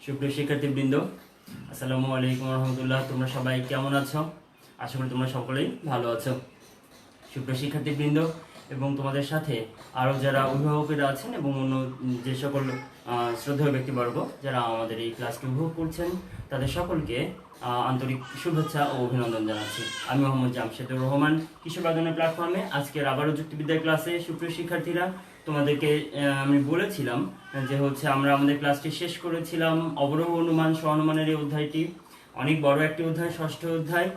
সুপ্রিয় শিক্ষার্থীবৃন্দ, আসসালামু আলাইকুম রহমতুল্লাহ। তোমরা সবাই কেমন আছো? আশা করি তোমরা সকলেই ভালো আছো। সুপ্রিয় শিক্ষার্থীবৃন্দ এবং তোমাদের সাথে আরও যারা অভিভাবকেরা আছেন এবং অন্য যে সকল শ্রদ্ধেয় ব্যক্তিবর্গ যারা আমাদের এই ক্লাসকে উপভোগ করছেন, তাদের সকলকে আন্তরিক শুভেচ্ছা ও অভিনন্দন জানাচ্ছি। আমি মোহাম্মদ জামশেদুর রহমান, কিশোর বাগানের প্ল্যাটফর্মে আজকের আবারও যুক্তিবিদ্যার ক্লাসে। সুপ্রিয় শিক্ষার্থীরা, তোমাদেরকে আমি বলেছিলাম যে আমরা আমাদের ক্লাসটি শেষ করেছিলাম অবরোহ অনুমান সহানুমানের এই অধ্যায়টি। অনেক বড় একটি অধ্যায়, ষষ্ঠ অধ্যায়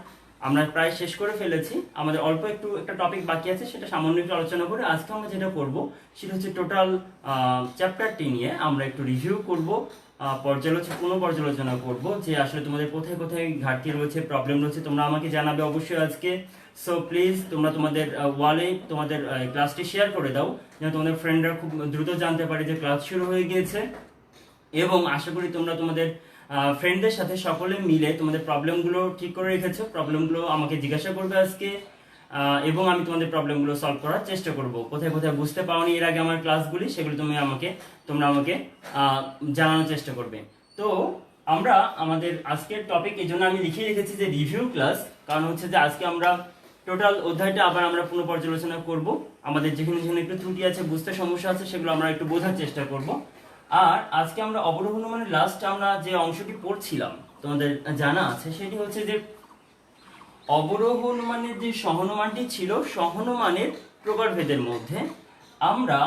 আমরা প্রায় শেষ করে ফেলেছি। আমাদের অল্প একটা টপিক বাকি আছে, সেটা সামান্য একটু আলোচনা করে আজকে আমরা যেটা করব সেটা হচ্ছে টোটাল চ্যাপ্টারটি নিয়ে আমরা একটু রিভিউ করব, পর্যালোচনা করব যে আসলে তোমাদের কোথায় কোথায় ঘাটতি রয়েছে, প্রবলেম রয়েছে। তোমরা আমাকে জানাবে অবশ্যই আজকে। সো প্লিজ তোমরা তোমাদের ওয়ালে তোমাদের ক্লাসটি শেয়ার করে দাও, যেন তোমাদের ফ্রেন্ডরা খুব দ্রুত জানতে পারে যে ক্লাস শুরু হয়ে গিয়েছে। এবং আশা করি তোমরা তোমাদের ফ্রেন্ডদের সাথে সকলে মিলে তোমাদের প্রবলেমগুলো ঠিক করে রেখেছো। প্রবলেমগুলো আমাকে জিজ্ঞাসা করবে আজকে এবং আমি তোমাদের প্রবলেমগুলো সলভ করার চেষ্টা করব। কোথায় কোথায় বুঝতে পারোনি এর আগে আমার ক্লাসগুলি, সেগুলো তোমরা আমাকে জানানোর চেষ্টা করবে। তো আমরা আমাদের আজকের টপিক এই জন্য আমি লিখে রেখেছি যে রিভিউ ক্লাস, কারণ হচ্ছে যে আজকে আমরা টোটাল অধ্যায়টা আবার আমরা পুনঃ পর্যালোচনা করব। আমাদের যেখানে যেখানে একটু ত্রুটি আছে, বুঝতে সমস্যা আছে, সেগুলো আমরা একটু বোঝার চেষ্টা করব। আর আজকে আমরা অবরোহ অনুমানের লাস্ট আমরা যে অংশটি পড়ছিলাম তোমাদের জানা আছে, সেটি হচ্ছে যে অবরোহ অনুমানের যে সহানুমানটি ছিল, সহানুমানের প্রকারভেদের মধ্যে আমরা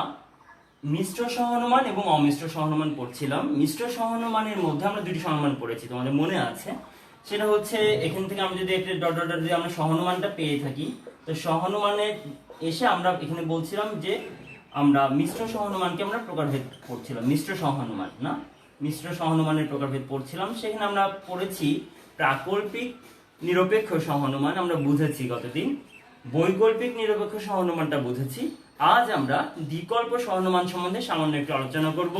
মিশ্র সহানুমান এবং অমিশ্র সহানুমান পড়ছিলাম। মিশ্র সহানুমানের মধ্যে আমরা দুটি সহানুমান পড়েছি, তোমাদের মনে আছে। সেটা হচ্ছে এখান থেকে আমরা যদি একটা ডট ডট ডট দিয়ে আমরা সহানুমানটা পেয়ে থাকি, তো সহানুমানে এসে আমরা এখানে বলছিলাম যে আমরা মিশ্র সহানুমানকে আমরা প্রকারভেদ পড়ছিলাম। মিশ্র সহানুমানের প্রকারভেদ পড়ছিলাম। সেখানে আমরা পড়েছি প্রাকল্পিক নিরপেক্ষ সহানুমান, আমরা বুঝেছি গতদিন। বৈকল্পিক নিরপেক্ষ সহানুমানটা বুঝেছি। আজ আমরা দ্বিকল্প সহানুমান সম্বন্ধে সামান্য একটু আলোচনা করব।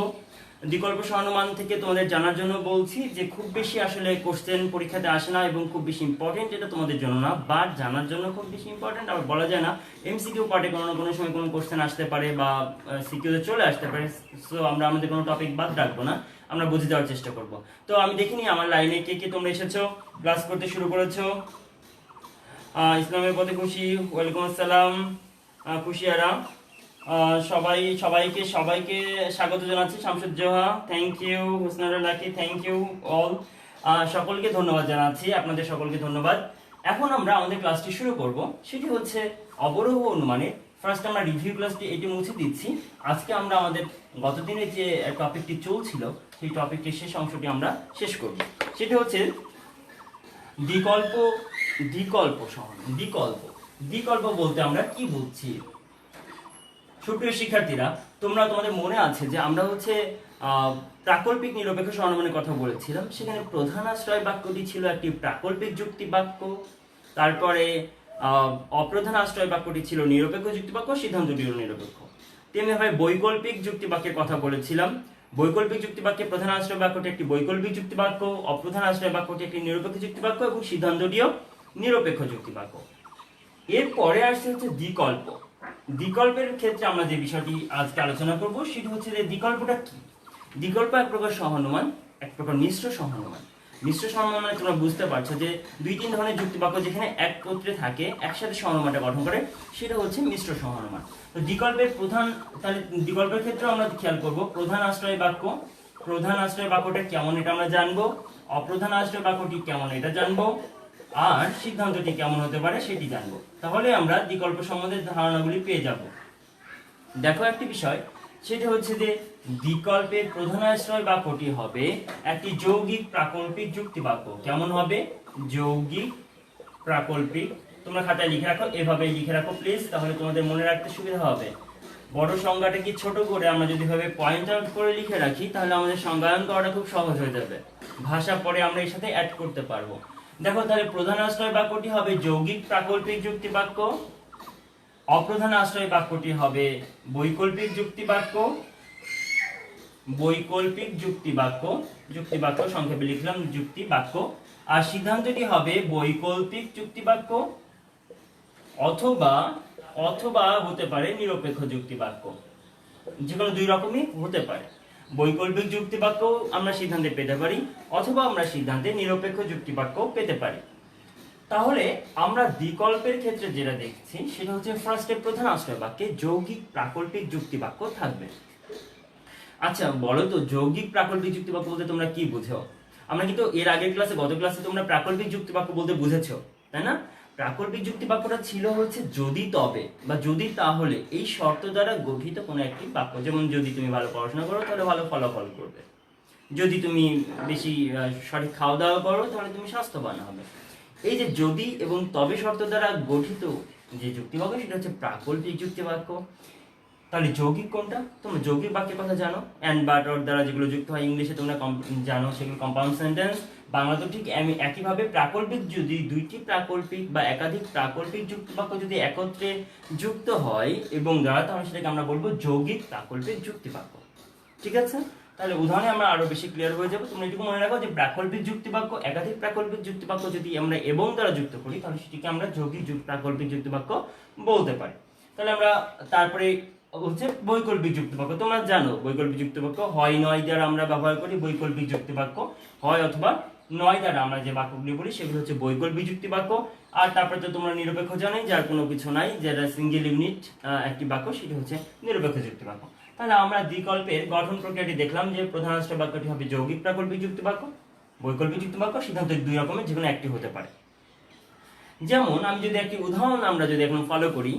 দ্বিকল্প সহানুমান থেকে তোমাদের জানার জন্য বলছি যে খুব বেশি আসলে কোশ্চেন পরীক্ষাতে আসে না এবং খুব বেশি ইম্পর্টেন্ট এটা তোমাদের জন্য না, বাট জানার জন্য খুব বেশি ইম্পর্টেন্ট। আবার বলা যায় না এমসিকিউ পার্টে কোনো না কোনো সময় কোনো কোশ্চেন আসতে পারে বা সিকিউতে চলে আসতে পারে। সো আমরা আমাদের কোনো টপিক বাদ রাখবো না, আমরা বুঝে দেওয়ার চেষ্টা করব। তো আমি দেখিনি আমার লাইনে কে কে তোমরা এসেছো, ক্লাস করতে শুরু করেছো। ইসলামের পথে খুশি, ওয়ালাইকুম আসসালাম খুশিয়ারা। সবাইকে স্বাগত জানাচ্ছি। Shamsuzzoha, thank you. Husnara Lucky, thank you all. সকলকে ধন্যবাদ জানাচ্ছি, আপনাদের সকলকে ধন্যবাদ। এখন আমরা আমাদের ক্লাসটি শুরু করব, সেটি হচ্ছে অবরোহ অনুমানে। ফার্স্ট আমরা রিভিউ ক্লাসটি এটি মুছে দিচ্ছি। আজকে আমরা আমাদের গতদিনের যে টপিকটি চলছিল, সেই টপিকটির শেষ অংশটি আমরা শেষ করব। সেটি হচ্ছে দ্বিকল্প বলতে আমরা কি বুঝছি। সুপ্রিয় শিক্ষার্থীরা, তোমাদের মনে আছে যে আমরা প্রাকল্পিক নিরপেক্ষ সহানুমানের কথা বলেছিলাম। সেখানে প্রধান আশ্রয় বাক্যটি ছিল একটি প্রাকল্পিক যুক্তি বাক্য। তারপরে অপ্রধান আশ্রয় বাক্যটি ছিল নিরপেক্ষ যুক্তি বাক্য, সিদ্ধান্তটিও নিরপেক্ষ। তেমনিভাবে বৈকল্পিক যুক্তি বাক্যের কথা বলেছিলাম। বৈকল্পিক যুক্তি বাক্যে প্রধান আশ্রয় বাক্যটি একটি বৈকল্পিক যুক্তি বাক্য, অপ্রধান আশ্রয় বাক্যটি একটি নিরপেক্ষ যুক্তি বাক্য এবং সিদ্ধান্তটিও নিরপেক্ষ যুক্তি বাক্য। এরপরে আসছে হচ্ছে দ্বিকল্প। দ্বিকল্পের ক্ষেত্রে আমরা যে বিষয়টি আজকে আলোচনা করব সেটি হচ্ছে যে দ্বিকল্পটা কি। দ্বিকল্প এক প্রকার সহানুমান, এক প্রকার মিশ্র সহানুমান। মিশ্র সহানুমান মানে তোমরা বুঝতে পারছো যে দুই তিন ধরনের যুক্তি বাক্য যেখানে একত্রে থাকে, একসাথে সহানুমানটা গঠন করে, সেটা হচ্ছে মিশ্র সহানুমান। তো দ্বিকল্পের ক্ষেত্রে আমরা খেয়াল করব প্রধান আশ্রয় বাক্য। প্রধান আশ্রয় বাক্যটা কেমন এটা আমরা জানবো, অপ্রধান আশ্রয় বাক্যটি কেমন এটা জানবো, আর সিদ্ধান্তটি কেমন হতে পারে সেটি জানবো। তাহলে আমরা দ্বিকল্প সম্বন্ধে ধারণাগুলি পেয়ে যাব। দেখো একটি বিষয়, সেটা হচ্ছে যে দ্বিকল্পের প্রধান আশ্রয় বাক্যটি হবে একটি যৌগিক প্রাকল্পিক যুক্তি বাক্য। কেমন হবে? যৌগিক প্রাকল্পিক। তোমরা খাতায় লিখে রাখো, এভাবে লিখে রাখো প্লিজ, তাহলে তোমাদের মনে রাখতে সুবিধা হবে। বড় সংজ্ঞাটা কি ছোট করে আমরা যদি ভাবে পয়েন্ট আউট করে লিখে রাখি, তাহলে আমাদের সংজ্ঞায়ন করাটা খুব সহজ হয়ে যাবে। ভাষা পরে আমরা এর সাথে অ্যাড করতে পারবো। দেখো তাহলে প্রধান আশ্রয় বাক্যটি হবে যৌগিক প্রাকল্পিক যুক্তি বাক্য, অপ্রধান আশ্রয় বাক্যটি হবে বৈকল্পিক যুক্তি বাক্য, যুক্তি বাক্য সংক্ষেপে লিখলাম যুক্তি বাক্য, আর সিদ্ধান্তটি হবে বৈকল্পিক যুক্তি বাক্য অথবা হতে পারে নিরপেক্ষ যুক্তি বাক্য। যে কোনো দুই রকমই হতে পারে। বৈকল্পিক যুক্তিবাক্য আমরা সিদ্ধান্তে পেতে পারি, অথবা আমরা সিদ্ধান্তে নিরপেক্ষ যুক্তিবাক্য পেতে পারি। তাহলে আমরা বিকল্পের ক্ষেত্রে যেটা দেখছি সেটা হচ্ছে ফার্স্টে প্রধান আশ্রয় বাক্যে যৌগিক প্রাকল্পিক যুক্তিবাক্য থাকবে। আচ্ছা বলো তো, যৌগিক প্রাকল্পিক যুক্তিবাক্য বলতে তোমরা কি বুঝো? আমরা কিন্তু এর আগের ক্লাসে, গত ক্লাসে তোমরা প্রাকল্পিক যুক্তিবাক্য বলতে বুঝেছো, তাই না? প্রাকল্পিক যুক্তিবাক্যটা ছিল হচ্ছে যদি তবে বা যদি তাহলে এই শর্ত দ্বারা গঠিত কোনো একটি বাক্য। যেমন যদি তুমি ভালো পড়াশোনা করো তাহলে ভালো ফলাফল করবে, যদি তুমি বেশি সঠিক খাওয়া দাওয়া করো তাহলে তুমি স্বাস্থ্যবান হবে। এই যে যদি এবং তবে শর্ত দ্বারা গঠিত যে যুক্তিবাক্য সেটা হচ্ছে প্রাকল্পিক যুক্তিবাক্য। তাহলে যৌগিক কোনটা? তোমরা যৌগিক বাক্যের কথা জানো, অ্যান্ড বাট অর দ্বারা যেগুলো যুক্ত হয়, ইংলিশে তোমরা জানো সেগুলো কম্পাউন্ড সেন্টেন্স। বাংলাতেও ঠিক একইভাবে প্রাকল্পিক, যদি দুইটি প্রাকল্পিক বা একাধিক প্রাকল্পিক যুক্তিবাক্য যদি একত্রে যুক্ত হয় এবং দ্বারা, তাহলে সেটাকে আমরা বলবো যৌগিক প্রাকল্পিক যুক্তিবাক্য। ঠিক আছে? তাহলে উদাহরণে আমরা আরো বেশি ক্লিয়ার হয়ে যাবো। তোমরা এটুকু মনে রাখো যে প্রাকল্পিক যুক্তিবাক্য, একাধিক প্রাকল্পিক যুক্তিবাক্য যদি আমরা এবং দ্বারা যুক্ত করি তাহলে সেটিকে আমরা যৌগিক প্রাকল্পিক যুক্তিবাক্য বলতে পারি। তাহলে আমরা তারপরে হচ্ছে বৈকল্পিক যুক্তিবাক্য। তোমরা জানো বৈকল্পিক যুক্তিবাক্য হয় নয় দ্বারা আমরা ব্যবহার করি বৈকল্পিক যুক্তিবাক্য, হয় অথবা নয় দ্বারা আমরা যে বাক্যগুলি বলি সেগুলো হচ্ছে বৈকল্পিক যুক্তিবাক্য। আর তারপরে তো তোমরা নিরপেক্ষ জানোই, যার কোনো কিছু নাই, যেটা সিঙ্গেল ইউনিট একটি বাক্য, সেটি হচ্ছে নিরপেক্ষ যুক্তিবাক্য। তাহলে আমরা দ্বিকল্পের গঠন প্রক্রিয়াটি দেখলাম যে প্রধান রাষ্ট্র বাক্যটি হবে যৌগিক প্রাকল্পিক যুক্তিবাক্য, বৈকল্পিক যুক্তিবাক্য সিদ্ধান্ত দুই রকমের যে কোনো একটি হতে পারে। যেমন আমি যদি একটি উদাহরণ আমরা যদি এখন ফলো করি,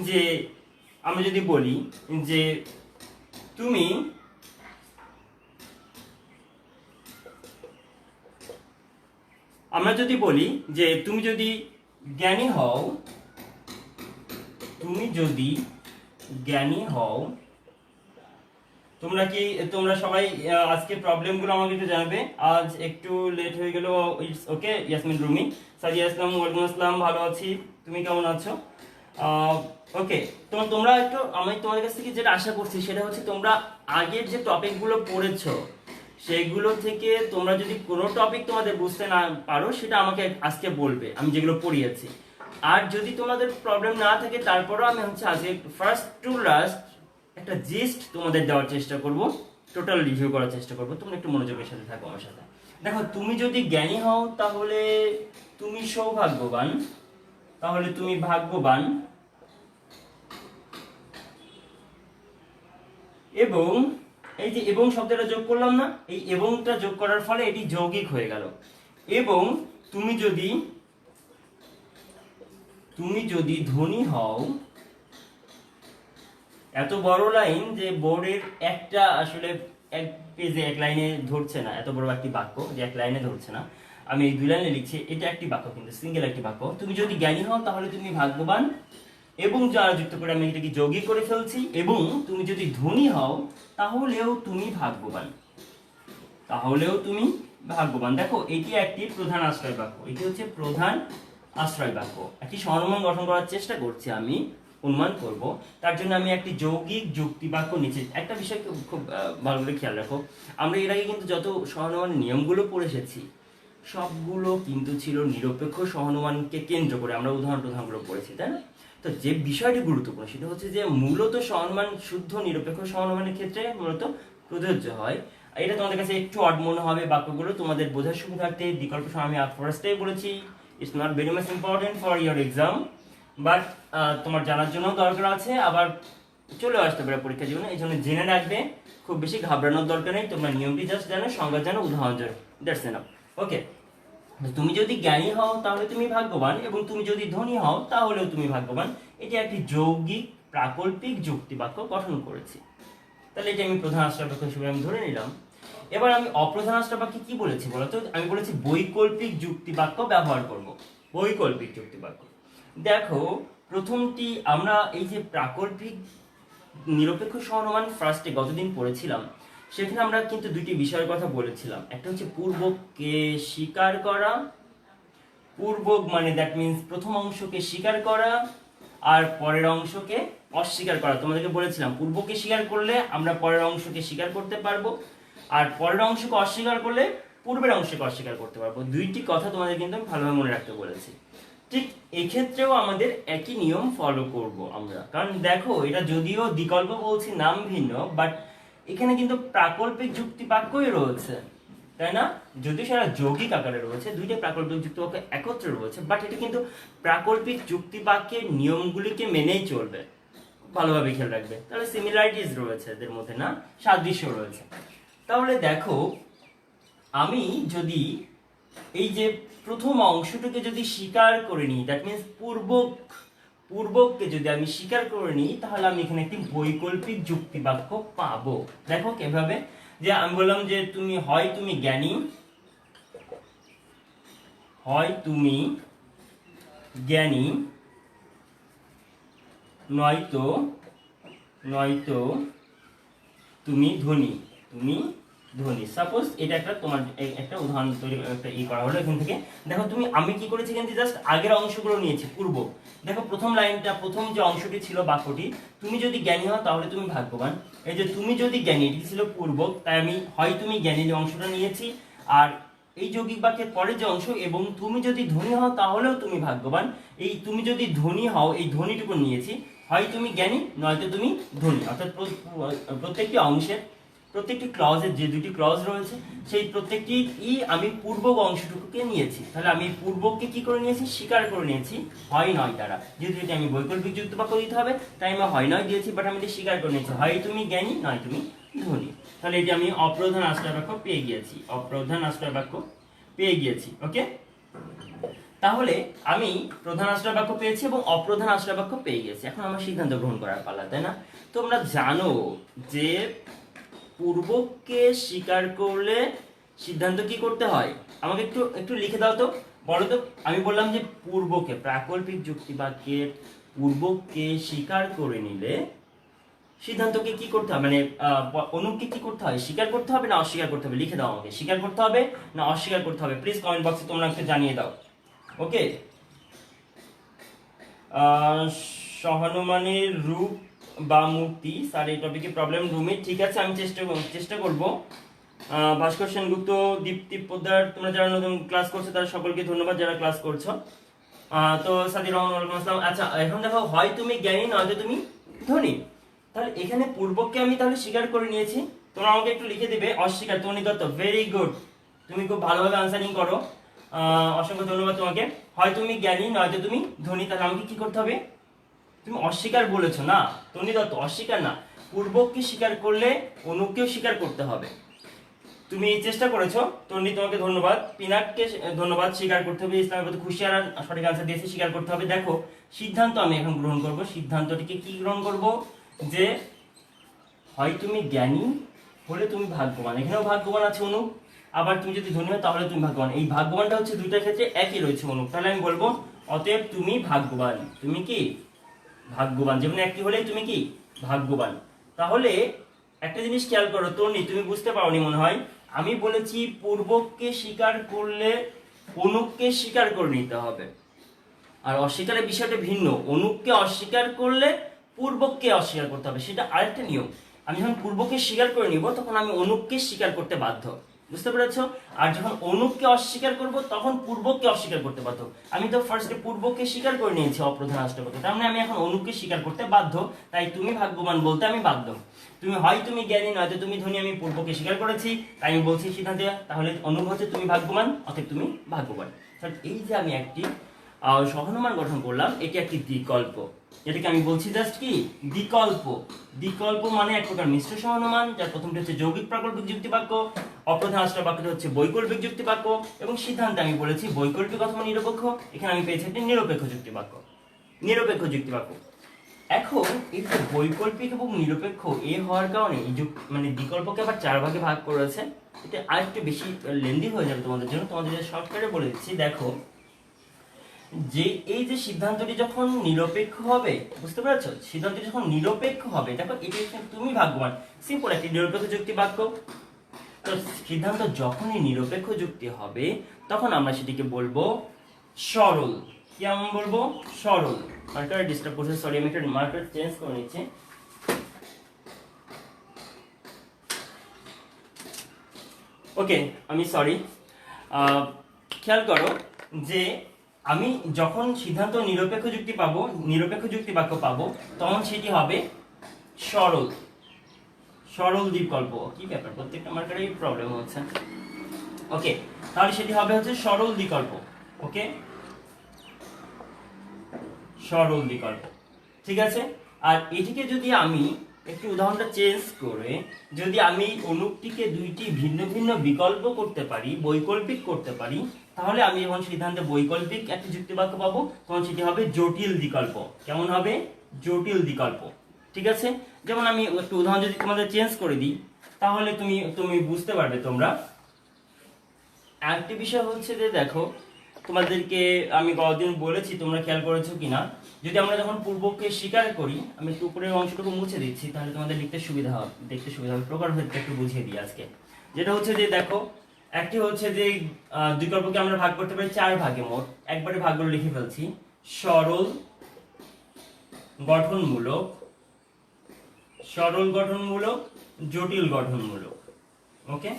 যে আমরা যদি বলি যে তুমি আমরা যদি বলি যে তুমি যদি জ্ঞানী হও, তুমি যদি জ্ঞানী হও, তোমরা সবাই আজকে প্রবলেমগুলো আমাকে একটু জানাবে। আজ একটু লেট হয়ে গেল, ইটস ওকে। ইয়াসমিন রুমি, সাদিয়া ইসলাম, ওয়ালাইকুম আসসালাম, ভালো আছি, তুমি কেমন আছো? ওকে, তোমরা একটু, আমি তোমাদের কাছ থেকে যেটা আশা করছি সেটা হচ্ছে তোমরা আগের যে টপিকগুলো পড়েছো সেগুলো থেকে তোমরা যদি কোনো টপিক তোমাদের বুঝতে না পারো সেটা আমাকে আজকে বলবে, আমি যেগুলো পড়িয়েছি। আর যদি তোমাদের প্রবলেম না থাকে তারপরেও আমি হচ্ছে আজকে ফার্স্ট টু লাস্ট একটা জিস্ট তোমাদের দেওয়ার চেষ্টা করব, টোটাল রিভিউ করার চেষ্টা করব। তোমরা একটু মনোযোগের সাথে থাকো আমার সাথে। দেখো, তুমি যদি জ্ঞানী হও তাহলে তুমি সৌভাগ্যবান, তাহলে তুমি ভাগ্যবান, এবং এই যে এবং শব্দটা যোগ করলাম না, এই এবংটা যোগ করার ফলে এটি যৌগিক হয়ে গেল। এবং তুমি যদি ধনী হও, এত বড় লাইন যে বোর্ডের একটা আসলে এক পেজে এক লাইনে ধরছে না, এত বড় একটি বাক্য যে এক লাইনে ধরছে না, আমি এই দুই লাইনে লিখছি, এটা একটি বাক্য কিন্তু সিঙ্গেল একটি বাক্য। তুমি যদি জ্ঞানী হও তাহলে তুমি ভাগ্যবান, এবং যারা যুক্ত করে আমি এটাকে যৌগিক করে ফেলছি, এবং তুমি যদি ধনী হও তাহলেও তুমি ভাগ্যবান, দেখো এটি একটি প্রধান আশ্রয় বাক্য, এটি হচ্ছে প্রধান আশ্রয় বাক্য। একটি সহনুমান গঠন করার চেষ্টা করছি, আমি অনুমান করব, তার জন্য আমি একটি যৌগিক যুক্তি বাক্য নিচ্ছি। একটা বিষয় খুব ভালো করে খেয়াল রাখো, আমরা এর আগে কিন্তু যত সহনুমানের নিয়মগুলো পড়ে এসেছি সবগুলো কিন্তু ছিল নিরপেক্ষ সহনুমানকে কেন্দ্র করে, আমরা উদাহরণগুলো পড়েছি, তাই না? তো যে বিষয়টি গুরুত্বপূর্ণ সেটা হচ্ছে যে মূলত সহনুমান শুদ্ধ নিরপেক্ষ সহনুমানের ক্ষেত্রে মূলত প্রযোজ্য হয়। এটা তোমাদের কাছে একটু অড মনে হবে বাক্যগুলো, তোমাদের বোঝার সুবিধার্থে বিকল্প আমি ফার্স্টেই বলেছি, it's not very much important for your exam, but তোমার জানার জন্য দরকার আছে, আবার চলে আসতে পারে পরীক্ষা জীবনে, এই জন্য জেনে রাখবে, খুব বেশি ঘাবড়ানোর দরকার নেই। তোমরা নিয়মটি জাস্ট জানো, সংজ্ঞা জানো, উদাহরণ জানো, দ্যাটস এনাফ। ওকে, তুমি যদি জ্ঞানী হও তাহলে তুমি ভাগ্যবান, এবং তুমি যদি ধনী হও তাহলেও তুমি ভাগ্যবান। এটি একটি যৌগিক প্রাকল্পিক যুক্তিবাক্য গঠন করেছি। তাহলে এটা আমি প্রধান আশ্রয় বাক্য হিসেবে আমি ধরে নিলাম। এবার আমি অপ্রধান আশ্রয় বাক্যে কি বলেছি বলতো? আমি বলেছি বৈকল্পিক যুক্তিবাক্য ব্যবহার করব। বৈকল্পিক যুক্তিবাক্য, দেখো প্রথমটি আমরা এই যে প্রাকল্পিক নিরপেক্ষ সহনুমান ফার্স্টে গতদিন পড়েছিলাম, সেখানে আমরা কিন্তু দুইটি বিষয়ের কথা বলেছিলাম। একটা হচ্ছে পূর্বককে স্বীকার করা, পূর্বক মানে দ্যাট মিন্স প্রথম অংশকে স্বীকার করা আর পরের অংশকে অস্বীকার করা। তোমাদেরকে বলেছিলাম পূর্বকে স্বীকার করলে আমরা পরের অংশকে স্বীকার করতে পারবো, আর পরের অংশকে অস্বীকার করলে পূর্বের অংশকে অস্বীকার করতে পারবো। দুইটি কথা তোমাদের কিন্তু আমি ভালোভাবে মনে রাখতে বলেছি। ঠিক এই ক্ষেত্রেও আমাদের একই নিয়ম ফলো করব আমরা, কারণ দেখো এটা যদিও বিকল্প বলছি, নাম ভিন্ন, বাট এখানে কিন্তু প্রাকল্পিক যুক্তি বাক্যই রয়েছে, তাই না? যদিও সেটা যৌগিক আকারে রয়েছে, দুইটা প্রাকল্পিক যুক্তি বাক্য একত্রে রয়েছে, বাট এটা কিন্তু প্রাকল্পিক যুক্তি বাক্যের নিয়মগুলিকে মেনেই চলবে, ভালোভাবে খেয়াল রাখবে। তাহলে সিমিলারিটিস রয়েছে এদের মধ্যে, না সাদৃশ্য রয়েছে। তাহলে দেখো, আমি যদি এই যে প্রথম অংশটাকে যদি স্বীকার করে নিই, দ্যাট মিনস পূর্বককে যদি আমি স্বীকার করে নিই, তাহলে আমি এখানে একটি বৈকল্পিক যুক্তি বাক্য পাবো। দেখো কিভাবে, যে আমি বললাম যে তুমি জ্ঞানী, নয়তো তুমি ধনী। সাপোজ এটা একটা তোমার একটা উদাহরণ তৈরি একটা করা হলো এখান থেকে। দেখো আমি কি করেছি, কিন্তু জাস্ট আগের অংশগুলো নিয়েছি পূর্ব। দেখো প্রথম যে অংশটি ছিল বাক্যটি, তুমি যদি জ্ঞানী হও তাহলে তুমি ভাগ্যবান। এই যে তুমি যদি জ্ঞানী, এটি ছিল পূর্ব, তাই আমি হয় তুমি জ্ঞানী যে অংশটা নিয়েছি, আর এই যৌগিক বাক্যের পরে যে অংশ, এবং তুমি যদি ধনী হও তাহলেও তুমি ভাগ্যবান, এই তুমি যদি ধনী হও এই ধনীটুকু নিয়েছি। হয় তুমি জ্ঞানী নয়তো তুমি ধনী, অর্থাৎ প্রত্যেকটি অংশের প্রত্যেকটি ক্লজের যে দুটি ক্লজ রয়েছে সেই প্রত্যেকটি আমি পূর্বক অংশটুকুকে নিয়েছি। তাহলে আমি পূর্বককে কি করে নিয়েছি, স্বীকার করে নিয়েছি হয় নয় দ্বারা। যেহেতু এটা আমি বৈকল্পিক যুক্ত বাক্য দিতে হবে, তাই আমি হয় নয় দিয়েছি, বাট আমি এটা স্বীকার করে নিয়েছি, হয় তুমি জ্ঞানী নয় তুমি ধনী। তাহলে এটা আমি অপ্রধান আশ্রয় বাক্য পেয়ে গিয়েছি। ওকে, তাহলে আমি প্রধান আশ্রয় বাক্য পেয়েছি এবং অপ্রধান আশ্রয় বাক্য পেয়ে গেছি। এখন আমার সিদ্ধান্ত গ্রহণ করার পালা, তাই না? তোমরা জানো যে পূর্বককে স্বীকার করলে সিদ্ধান্ত কি করতে হয়? আমাকে একটু লিখে দাও তো, বলো তো। আমি বললাম যে পূর্বকে, প্রাকল্পিক যুক্তি বাক্যের পূর্বককে স্বীকার করে নিলে সিদ্ধান্তকে কি করতে হবে, মানে অনুপকে কি করতে হয়, স্বীকার করতে হবে না অস্বীকার করতে হবে? লিখে দাও আমাকে, স্বীকার করতে হবে না অস্বীকার করতে হবে? প্লিজ কমেন্ট বক্সে তোমরা একটু জানিয়ে দাও। ওকে, সহানুমানের রূপ বা মুক্তি, স্যার এই টপিকে প্রবলেম রুমে, ঠিক আছে, আমি চেষ্টা করব। ভাস্কর সেনগুপ্ত, দীপ্তি পোদ্দার, তোমরা যারা নতুন ক্লাস করছো তারা সকলকে ধন্যবাদ যারা ক্লাস করছো। তো সাদি রহমান, ওয়ালাইকুম আসসালাম। আচ্ছা, এখন দেখো, হয় তুমি জ্ঞানী নয়তো তুমি ধনী। তাহলে এখানে পূর্বককে আমি তাহলে স্বীকার করে নিয়েছি। তোমরা আমাকে একটু লিখে দিবে অস্বীকার, তনি দত্ত, ভেরি গুড, তুমি খুব ভালোভাবে আনসারিং করো, অসংখ্য ধন্যবাদ তোমাকে। হয় তুমি জ্ঞানী নয়তো তুমি ধনী, তাহলে আমাকে কি করতে হবে? তুমি অস্বীকার বলেছো না তনি দত্ত, অস্বীকার না, পূর্বককে স্বীকার করলে অনুকেও স্বীকার করতে হবে। তুমি চেষ্টা করেছো তন্ডি, তোমাকে ধন্যবাদ। পিনাককে ধন্যবাদ, স্বীকার করতে হবে। ইসলামের প্রতি খুশি, আর সঠিক আনসার দিয়েছে, স্বীকার করতে হবে। দেখো সিদ্ধান্ত আমি এখন গ্রহণ করব। সিদ্ধান্তটিকে কি গ্রহণ করব, যে হয় তুমি জ্ঞানী হলে তুমি ভাগ্যবান, এখানেও ভাগ্যবান আছে অনুপ, আবার তুমি যদি ধনী হও তাহলে তুমি ভাগ্যবান। এই ভাগ্যবানটা হচ্ছে দুইটার ক্ষেত্রে একই রয়েছে অনুপ। তাহলে আমি বলবো অতএব তুমি ভাগ্যবান। তুমি কি ভাগ্যবান, যেমন একটি হলে তুমি কি ভাগ্যবান। তাহলে একটা জিনিস খেয়াল করো তন্নি, তুমি বুঝতে পারোনি মনে হয়, আমি বলেছি পূর্বককে স্বীকার করলে অনুপকে স্বীকার করে নিতে হবে, আর অস্বীকারের বিষয়টা ভিন্ন। অনুপকে অস্বীকার করলে পূর্বককে অস্বীকার করতে হবে, সেটা আরেকটা নিয়ম। আমি যখন পূর্বকে স্বীকার করে নিব তখন আমি অনুপকে স্বীকার করতে বাধ্য, বুঝতে পেরেছো? আর যখন অনুপকে অস্বীকার করব তখন পূর্বককে অস্বীকার করতে বাধ্য। আমি তো ফার্স্টে পূর্বককে স্বীকার করে নিয়েছি অপ্রধান আষ্টপদে, তার মানে আমি এখন অনুপকে স্বীকার করতে বাধ্য। তাই তুমি ভাগ্যবান বলতে আমি বাধ্য। হয় তুমি জ্ঞানী নয়তো তুমি ধনী, আমি পূর্বকে স্বীকার করেছি, তাই আমি বলছি সিদ্ধান্তে, তাহলে অনুপ হচ্ছে তুমি ভাগ্যবান, অতএব তুমি ভাগ্যবান। এই যে আমি একটি সহানুমান গঠন করলাম, এটি একটি বিকল্প, এটাকে আমি বলছি জাস্ট কি বিকল্প। বিকল্প মানে এক প্রকার মিশ্র সহানুমান, যার প্রথমটি হচ্ছে যৌগিক প্রাকল্পিক যুক্তি বাক্য, অপ্রধান আশ্রয় বাক্যটি হচ্ছে বৈকল্পিক যুক্তি বাক্য, এবং সিদ্ধান্তে আমি বলেছি বৈকল্পিক অথবা নিরপেক্ষ। এখানে আমি পেয়েছি একটি নিরপেক্ষ যুক্তি বাক্য। এখন এই যে বৈকল্পিক এবং নিরপেক্ষ হওয়ার কারণে এই মানে বিকল্পকে আবার 4 ভাগে ভাগ করেছে। এটা আরেকটু বেশি লেন্দি হয়ে যাবে তোমাদের জন্য, তোমাদের শর্টকাটে বলে দিচ্ছি। দেখো, যে এই যে সিদ্ধান্তটি যখন নিরপেক্ষ হবে, বুঝতে পারছো, সিদ্ধান্তটি যখন নিরপেক্ষ হবে, দেখো এটি তুমি ভাগ্যবান, সিম্পল একটি নিরপেক্ষ যুক্তি বাক্য। তো সিদ্ধান্ত যখনই নিরপেক্ষ যুক্তি হবে তখন আমরা সেটিকে বলবো সরল। কি আমি বলবো? সরল। মার্কার ডিস্টার্ব করছে, সরি, আমি একটা মার্কার চেঞ্জ করে নিচ্ছি। ওকে, আমি সরি। খেয়াল করো যে আমি যখন সিদ্ধান্ত নিরপেক্ষ যুক্তি বাক্য পাবো তখন সেটি হবে সরল। সরল বিকল্প। কি ব্যাপার, প্রত্যেকটা মার্কারেই প্রবলেম হচ্ছে। ওকে, তাহলে সেটি হবে হচ্ছে সরল বিকল্প। ওকে, সরল বিকল্প, ঠিক আছে। আর এটিকে যদি আমি একটু উদাহরণটা চেঞ্জ করে যদি আমি অনুপটিকে দুইটি ভিন্ন ভিন্ন বিকল্প করতে পারি, বৈকল্পিক করতে পারি, তাহলে আমি যখন সিদ্ধান্তে বৈকল্পিক একটি যুক্তিবাক্য পাবো তখন সেটি হবে জটিল বিকল্প। কেমন হবে? জটিল বিকল্প, ঠিক আছে। যেমন আমি একটু উদাহরণ যদি তোমাদের চেঞ্জ করে দিই তাহলে তুমি বুঝতে পারবে। তোমরা আরেকটি বিষয় হচ্ছে যে দেখো, তোমাদেরকে আমি গতদিন বলেছি, তোমরা খেয়াল করেছো কিনা, যদি আমরা যখন পূর্বকে স্বীকার করি, আমি একটু উপরের অংশটুকু মুছে দিচ্ছি তাহলে তোমাদের লিখতে সুবিধা হবে, দেখতে সুবিধা হবে। প্রকার ভেদটা একটু বুঝিয়ে দিই আজকে। যেটা হচ্ছে যে দেখো, একটি হচ্ছে যে বিকল্পকে আমরা ভাগ করতে পারি 4 ভাগে, মোট একবারে ভাগগুলো লিখে ফেলছি। সরল, গঠনমূলক, সরল গঠনমূলক, জটিল গঠনমূলক। ওকে,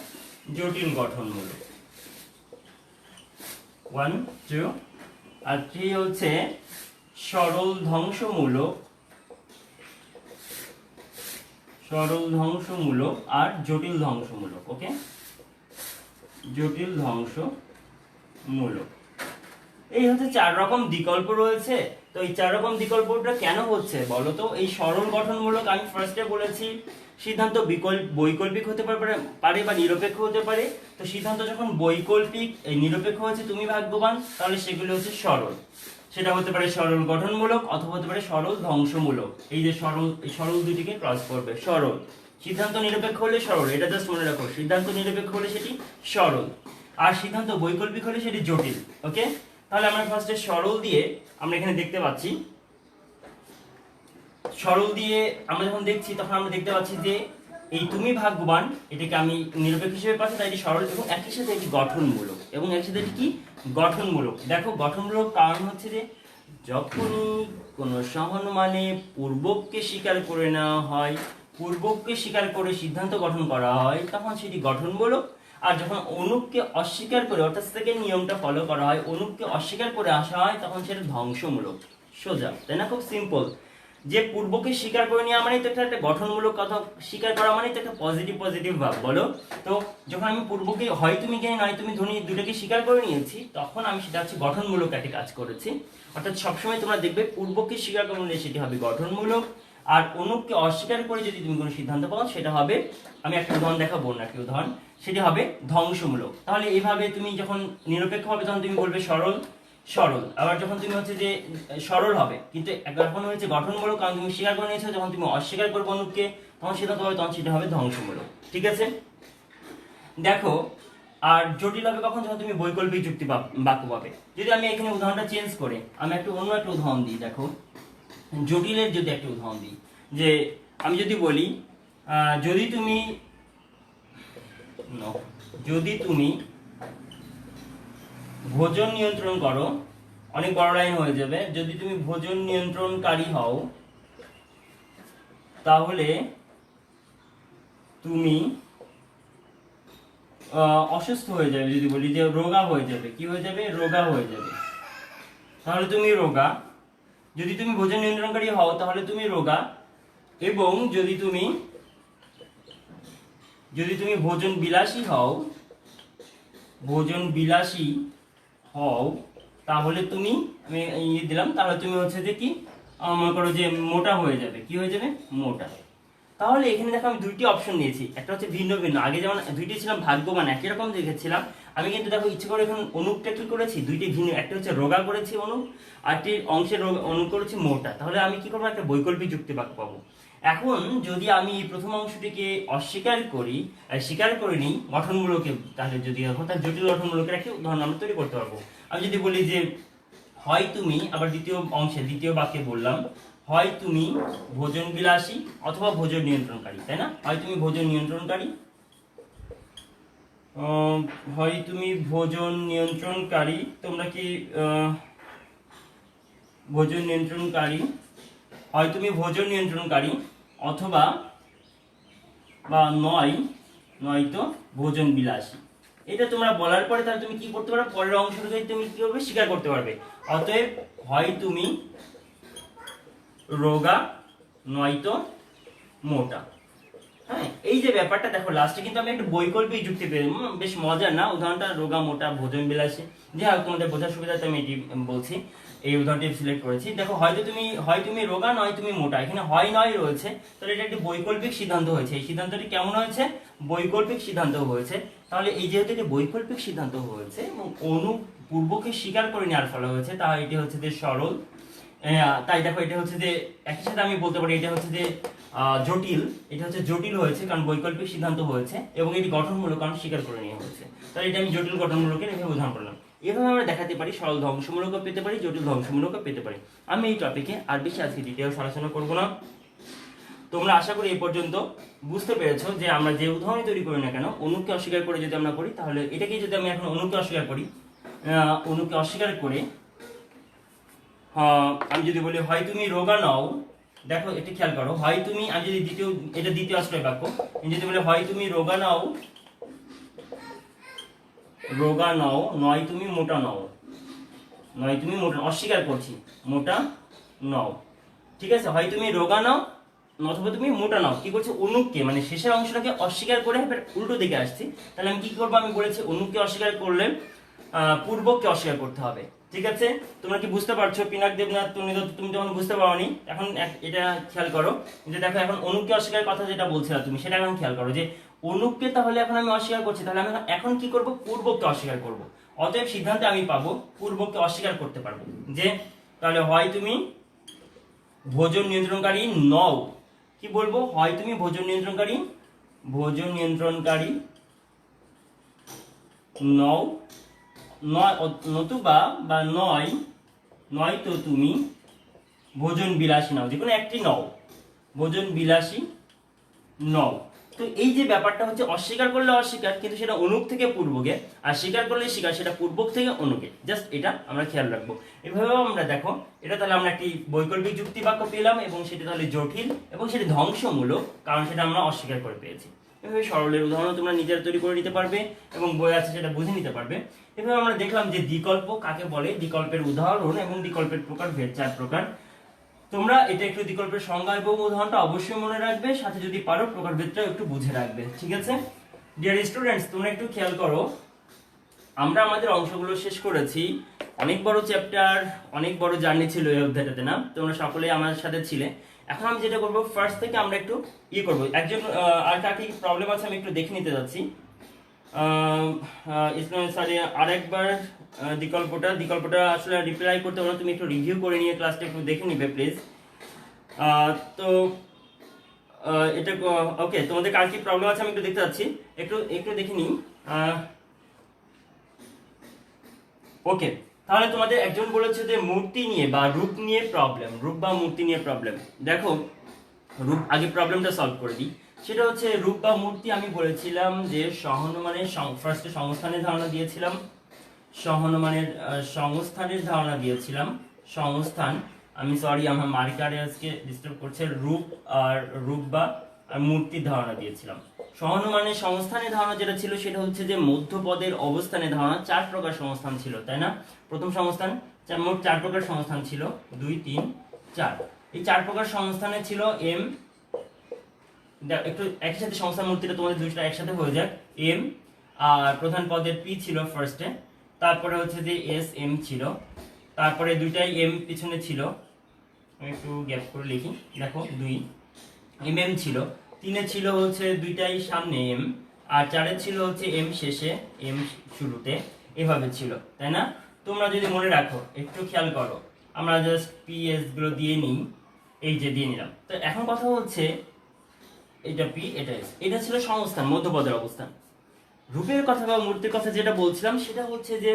জটিল গঠনমূলক 1 2, আর 3 হচ্ছে সরল ধ্বংসমূলক, সরল ধ্বংসমূলক আর জটিল ধ্বংসমূলক। ওকে, জটিল ধ্বংসমূলক। এই হচ্ছে 4 রকম বিকল্প রয়েছে। তো এই 4 রকম বিকল্পটা কেন হচ্ছে বলো তো? এই সরল গঠনমূলক আমি ফার্স্টে বলেছি সিদ্ধান্ত বৈকল্পিক হতে পারে বা নিরপেক্ষ হতে পারে। তো সিদ্ধান্ত যখন বৈকল্পিক নিরপেক্ষ হচ্ছে তুমি ভাগ্যবান, তাহলে সেগুলো হচ্ছে সরল। সেটা হতে পারে সরল গঠনমূলক অথবা হতে পারে সরল ধ্বংসমূলক। এই যে সরল, এই সরল দুটিকে ক্রস করবে সরল। সিদ্ধান্ত নিরপেক্ষ হলে সরল, এটা জাস্ট মনে রাখো। সিদ্ধান্ত নিরপেক্ষ হলে সেটি সরল, আর সিদ্ধান্ত বৈকল্পিক হলে সেটি জটিল। ওকে, তাহলে আমরা ফার্স্টে সরল দিয়ে আমরা এখানে দেখতে পাচ্ছি, সরল দিয়ে আমরা যখন দেখছি তখন আমরা দেখতে পাচ্ছি যে এই তুমি ভাগ্যবান এটাকে আমি নিরপেক্ষ হিসেবে পাচ্ছি, তাই এটি সরল এবং একই সাথে এটি গঠনমূলক, এবং একই সাথে এটি কি গঠনমূলক। দেখো গঠনমূলক কারণ হচ্ছে যে যখনই কোনো সহনমানে পূর্বককে স্বীকার করে নেওয়া হয়, পূর্বককে স্বীকার করে সিদ্ধান্ত গঠন করা হয়, তখন সেটি গঠনমূলক। আর যখন অনুপকে অস্বীকার করে, অর্থাৎ সেকেন্ড নিয়মটা ফলো করা হয়, অনুপকে অস্বীকার করে আসা হয়, তখন সেটা ধ্বংসমূলক। সোজা, তাই না? খুব সিম্পল। যে পূর্বকে স্বীকার করে নেওয়া মানে তো একটা গঠনমূলক কথা, স্বীকার করা মানে তো একটা পজিটিভ ভাব, বলো তো। যখন আমি পূর্বকে হয় তুমি কে নয় তুমি ধনী দুটোকে স্বীকার করে নিয়েছি, তখন আমি সেটা হচ্ছে গঠনমূলক একটা কাজ করেছি। অর্থাৎ সবসময় তোমরা দেখবে পূর্বকে স্বীকার করে নিলে সেটি হবে গঠনমূলক, আর অনুপকে অস্বীকার করে যদি তুমি কোনো সিদ্ধান্ত পাও সেটা হবে, আমি একটা উদাহরণ দেখাবো না, একটা উদাহরণ, সেটি হবে ধ্বংসমূলক। তাহলে এইভাবে তুমি যখন নিরপেক্ষ হবে তখন তুমি বলবে সরল সরল, আবার যখন তুমি হচ্ছে যে সরল হবে কিন্তু এখন হচ্ছে গঠনমূলক, কারণ তুমি স্বীকার করে নিয়েছো। যখন তুমি অস্বীকার করবে অনুপকে তখন সিদ্ধান্ত হবে, তখন সেটা হবে ধ্বংসমূলক। ঠিক আছে, দেখো। আর জটিল হবে কখন? যখন তুমি বৈকল্পিক যুক্তি বাক্য পাবে। যদি আমি এখানে উদাহরণটা চেঞ্জ করে আমি অন্য একটা উদাহরণ দিই, দেখো জটিলের যদি একটা উদাহরণ দিই, যে আমি যদি বলি যদি তুমি ভোজন নিয়ন্ত্রণ করো, অনেক বড় লাইন হয়ে যাবে, যদি তুমি ভোজন নিয়ন্ত্রণকারী হও তাহলে তুমি অসুস্থ হয়ে যাবে। যদি বলি যে রোগা হয়ে যাবে, কি হয়ে যাবে? রোগা হয়ে যাবে, তাহলে তুমি রোগা। যদি তুমি ভোজন নিয়ন্ত্রণকারী হও তাহলে তুমি রোগা, এবং যদি তুমি ভোজন বিলাসী হও, তাহলে তুমি, আমি দিলাম, তাহলে তুমি হচ্ছে যে কি মনে করো যে মোটা হয়ে যাবে। কি হয়ে যাবে? মোটা। তাহলে এখানে দেখো আমি দুইটি অপশন নিয়েছি, একটা হচ্ছে ভিন্ন ভিন্ন। আগে যেমন দুইটি ছিলাম ভাগ্যবান, একই রকম দেখেছিলাম, আমি কিন্তু দেখো ইচ্ছে করে এখন অনুপটা কি করেছি, দুইটি ভিন্ন। একটা হচ্ছে রোগা করেছি অনুপ, আরটি অংশের অনুপ করেছি মোটা। তাহলে আমি কি করবো? একটা বৈকল্পিক যুক্তি বাক্য পাবো। এখন যদি আমি প্রথম অংশটিকে অস্বীকার করি, স্বীকার করে নিই গঠনমূলকে, তাহলে যদি তার জটিল গঠনমূলকের একটি উদাহরণ আমরা তৈরি করতে পারবো। আমি যদি বলি যে হয় তুমি, আবার দ্বিতীয় বাক্যে বললাম, হয় তুমি ভোজন বিলাসী অথবা ভোজন নিয়ন্ত্রণকারী, তাই না? হয় তুমি ভোজন নিয়ন্ত্রণকারী, তোমরা কি ভোজন নিয়ন্ত্রণকারী, হয় তুমি ভোজন নিয়ন্ত্রণকারী অথবা বা নয়তো ভোজন বিলাসী। এটা তোমরা বলার পরে তাহলে তুমি কি করতে পারবে? পরের অংশটাকে তুমি কি করবে? স্বীকার করতে পারবে। অতএব হয় তুমি রোগা নয়তো মোটা। হ্যাঁ, এই যে ব্যাপারটা দেখো লাস্টে কিন্তু আমি একটা বৈকল্পিক যুক্তি পেলাম, বেশ মজার না উদাহরণটা? রোগা মোটা ভোজন বিলাসী, যাই হোক তোমাদের বোঝার সুবিধাতে আমি এটি বলছি, এই উদাহরণটি সিলেক্ট করেছি। দেখো হয় তুমি রোগা নয় তুমি মোটা, এখানে হয় নয় রয়েছে, তাহলে এটা একটি বৈকল্পিক সিদ্ধান্ত হয়েছে। এই সিদ্ধান্তটি কেমন হয়েছে? বৈকল্পিক সিদ্ধান্ত হয়েছে। তাহলে এই যেহেতু এটি বৈকল্পিক সিদ্ধান্ত হয়েছে এবং পূর্বকে স্বীকার করে নেওয়ার ফলে হয়েছে, তাহলে এটি হচ্ছে যে সরল। তাই দেখো এটা হচ্ছে যে একই সাথে আমি বলতে পারি এটা হচ্ছে যে জটিল। এটা হচ্ছে জটিল হয়েছে কারণ বৈকল্পিক সিদ্ধান্ত হয়েছে, এবং এটি গঠনমূলক কারণ স্বীকার করে নেওয়া হয়েছে। তাহলে এটা আমি জটিল গঠনমূলকের এভাবে উদাহরণ করলাম। এভাবে আমরা দেখাতে পারি সরল ধ্বংসমূলকও পেতে পারি, জটিল ধ্বংসমূলকও পেতে পারি। আমি এই টপিকে আর বেশি আজকে ডিটেলস আলোচনা করবো না। তোমরা আশা করি এই পর্যন্ত বুঝতে পেরেছো যে আমরা যে উদাহরণ তৈরি করি না কেন, অনুকে অস্বীকার করে যদি আমরা করি, তাহলে এটাকেই যদি আমি এখন অনুকে অস্বীকার করি, অনুকে অস্বীকার করে আমি যদি বলি হয় তুমি রোগা নও, দেখো এটি খেয়াল করো, হয় তুমি, আমি যদি এটা দ্বিতীয় আশ্রয় বাক্য, আমি যদি বলি হয় তুমি রোগা নও, নয় তুমি মোটা নও, নয় তুমি মোটা, অস্বীকার করছি, মোটা নও, ঠিক আছে? হয় তুমি রোগা নও অথবা তুমি মোটা নাও, কি করছে? অনুকে মানে শেষের অংশটাকে অস্বীকার করে উল্টো দিকে আসছি। তাহলে আমি কি করবো? আমি বলেছি অনুকে অস্বীকার করলে পূর্বককে অস্বীকার করতে হবে, ঠিক আছে? তোমরা কি বুঝতে পারছো? পিনাক দেবনাথ তুমি যখন বুঝতে পারোনি, এখন এটা খেয়াল করো যে দেখো এখন অনুকে অস্বীকার কথা যেটা বলছিলা তুমি, সেটা এখন খেয়াল করো যে অনুকে তাহলে এখন আমি অস্বীকার করছি, তাহলে আমি এখন কি করব? পূর্বককে অস্বীকার করব। অতএব সিদ্ধান্তে আমি পাবো পূর্বককে অস্বীকার করতে পারবো, যে তাহলে হয় তুমি ভোজন নিয়ন্ত্রণকারী নও, কি বলবো? হয় তুমি ভোজন নিয়ন্ত্রণকারী নও, নতুবা বা নয় তো তুমি ভোজন বিলাসী নও, যে কোনো একটি নও, ভোজন বিলাসী নও। তো এই যে ব্যাপারটা হচ্ছে অস্বীকার করলে অস্বীকার, কিন্তু সেটা অনুক থেকে পূর্বকে, আর স্বীকার করলে স্বীকার, সেটা পূর্বক থেকে অনুকে। জাস্ট এটা আমরা খেয়াল রাখবো। এভাবেও আমরা দেখো এটা তাহলে আমরা একটি বৈকল্পিক যুক্তি বাক্য পেলাম, এবং সেটা তাহলে জটিল এবং সেটা ধ্বংসমূলক, কারণ সেটা আমরা অস্বীকার করে পেয়েছি। এভাবে সরলের উদাহরণ তোমরা নিজেরা তৈরি করে নিতে পারবে এবং বই আছে সেটা বুঝে নিতে পারবে। এভাবে আমরা দেখলাম যে বিকল্প কাকে বলে, বিকল্পের উদাহরণ এবং বিকল্পের প্রকারভেদ, 4 প্রকার। তোমরা এটা একটু বিকল্পের সংজ্ঞা এবং উদাহরণটা অবশ্যই মনে রাখবে, সাথে যদি পারো প্রকারভেদটা একটু বুঝে রাখবে, ঠিক আছে? ডিয়ার স্টুডেন্টস, তোমরা একটু খেয়াল করো, আমরা আমাদের অংশগুলো শেষ করেছি। অনেক বড় চ্যাপ্টার, অনেক বড় জার্নি ছিল এই অধ্যায়টাতে, না? তোমরা সকলেই আমার সাথে ছিলে। এখন আমি যেটা করবো, ফার্স্ট থেকে আমরা একটু করবো। একজন আর কার কি প্রবলেম আছে আমি একটু দেখে নিতে যাচ্ছি। সরি, আরেকবার বিকল্পটা আসলে রিপ্লাই করতে পারো, তুমি একটু রিভিউ করে নিয়ে ক্লাসটা একটু দেখে নিবে প্লিজ। তো এটা ওকে, তোমাদের কার কি প্রবলেম আছে আমি একটু দেখতে যাচ্ছি, একটু দেখে নিই। ওকে, তাহলে তোমাদের একজন বলেছে যে মূর্তি নিয়ে বা রূপ নিয়ে প্রবলেম, রূপ বা মূর্তি নিয়ে প্রবলেম। দেখো রূপ, আগে প্রবলেমটা সলভ করে দিই। সেটা হচ্ছে রূপ বা মূর্তি, আমি বলেছিলাম যে সহনুমানের ফার্স্টে সংস্থানের ধারণা দিয়েছিলাম, সংস্থানের ধারণা দিয়েছিলাম। সংস্থান, আমি সরি আমার মার্কারে আজকে ডিস্টার্ব করছে, রূপ বা মূর্তির ধারণা দিয়েছিলাম। সহানুমানের সংস্থানের ধারণা যেটা ছিল সেটা হচ্ছে যে মধ্যপদের অবস্থানের ধারণা। 4 প্রকার সংস্থান ছিল, তাই না? প্রথম সংস্থান, মোট 4 প্রকার সংস্থান ছিল, 2, 3, 4। এই 4 প্রকার সংস্থানে ছিল এম, একটু একই সাথে সংস্থান মূর্তিটা তোমাদের দুইটা একসাথে হয়ে যাক, এম আর প্রধান পদের পি ছিল ফার্স্টে, তারপরে হচ্ছে যে এস এম ছিল, তারপরে দুইটাই এম পিছনে ছিল, আমি একটু গ্যাপ করে লিখি, দেখো 2 এম এম ছিল, 3 ছিল হচ্ছে দুইটাই সামনে এম, আর 4 ছিল হচ্ছে এম শেষে এম শুরুতে, এভাবে ছিল, তাই না? তোমরা যদি মনে রাখো একটু খেয়াল করো, আমরা জাস্ট পি এস গুলো দিয়ে নিই, এই যে দিয়ে নিলাম। তো এখন কথা হচ্ছে এটা পি এটা এস, এটা ছিল সংস্থান, মধ্যপদের অবস্থান। রূপের কথা বা মূর্তির কথা যেটা বলছিলাম সেটা হচ্ছে যে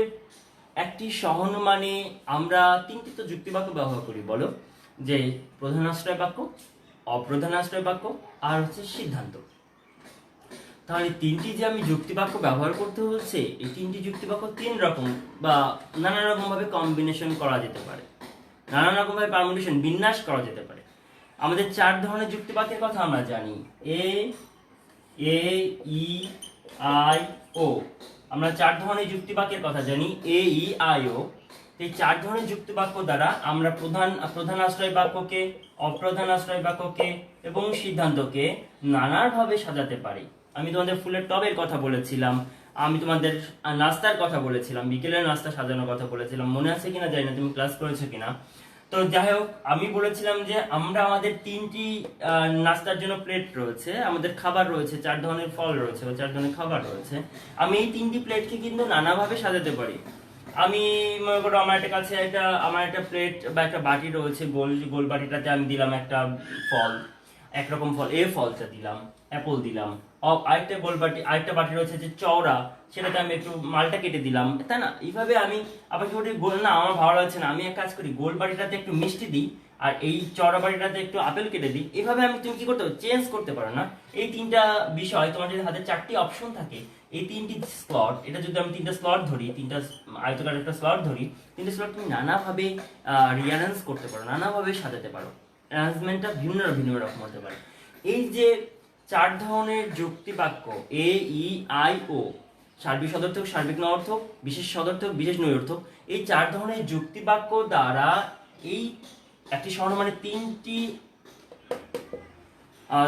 একটি সহানুমানে আমরা 3টি তো যুক্তিবাক্য ব্যবহার করি, বলো, যে প্রধান আশ্রয় বাক্য, অপ্রধান আশ্রয় বাক্য আর হচ্ছে সিদ্ধান্ত। তাহলে 3টি যে আমি যুক্তিবাক্য ব্যবহার করতে হচ্ছে, এই 3টি যুক্তিবাক্য 3 রকম বা নানা রকম ভাবে কম্বিনেশন করা যেতে পারে, নানা রকম ভাবে পারমুটেশন, বিন্যাস করা যেতে পারে। আমাদের 4 ধরনের যুক্তিবাক্যের কথা আমরা জানি, এ ই আই ও। আমরা 4 ধরনের যুক্তিবাক্যের কথা জানি, এ ই আই ও। এই 4 ধরনের যুক্তি বাক্য দ্বারা আমরা প্রধান আশ্রয় বাক্যকে, অপ্রধান আশ্রয় বাক্যকে এবং সিদ্ধান্তকে নানাভাবে সাজাতে পারি। আমি তোমাদের ফুলের টবের কথা বলেছিলাম, আমি তোমাদের নাস্তার কথা বলেছিলাম, বিকেলের নাস্তা সাজানোর কথা বলেছিলাম, মনে আছে কিনা জানি না, তুমি ক্লাস করেছো কিনা। তো যাই হোক, আমি বলেছিলাম যে আমরা আমাদের 3টি নাস্তার জন্য প্লেট রয়েছে, আমাদের খাবার রয়েছে, 4 ধরনের ফল রয়েছে বা 4 ধরনের খাবার রয়েছে। আমি এই 3টি প্লেটকে কিন্তু নানাভাবে সাজাতে পারি। আমি মনে করো আমার একটা প্লেট বা একটা বাটি রয়েছে, গোল বাটিটাতে আমি দিলাম একটা ফল, একরকম ফল, ফলটা দিলাম, অ্যাপল দিলাম। আরেকটা বাটি রয়েছে যে চওড়া, সেটাতে আমি একটু মালটা কেটে দিলাম, তাই না? এইভাবে আমি আবার কি করি, গোল না আমার ভালো লাগছে না, আমি এক কাজ করি, গোল বাটিটাতে একটু মিষ্টি দিই আর এই চওড়া বাটিটাতে একটু আপেল কেটে দিই। এভাবে তুমি কি করতে পারো, চেঞ্জ করতে পারো না? এই 3টা বিষয়, তোমার যদি হাতে 4টি অপশন থাকে, এই 3টি স্লট, এটা যদি আমি 3টা স্লট ধরি, 3টা আয়তকার একটা স্লট ধরি, 3টা স্লট তুমি নানাভাবে রিঅ্যারেঞ্জ করতে পারো, নানাভাবে সাজাতে পারো। অ্যারেঞ্জমেন্টটা ভিন্ন রকম হতে পারে। এই যে 4 ধরনের যুক্তি বাক্য, এ, ই, আই, ও, সার্বিক সদর্থক, সার্বিক নঅর্থক, বিশেষ সদর্থক, বিশেষ নৈর্থক, এই 4 ধরনের যুক্তি বাক্য দ্বারা এই একটি স্বর্ণমানের 3টি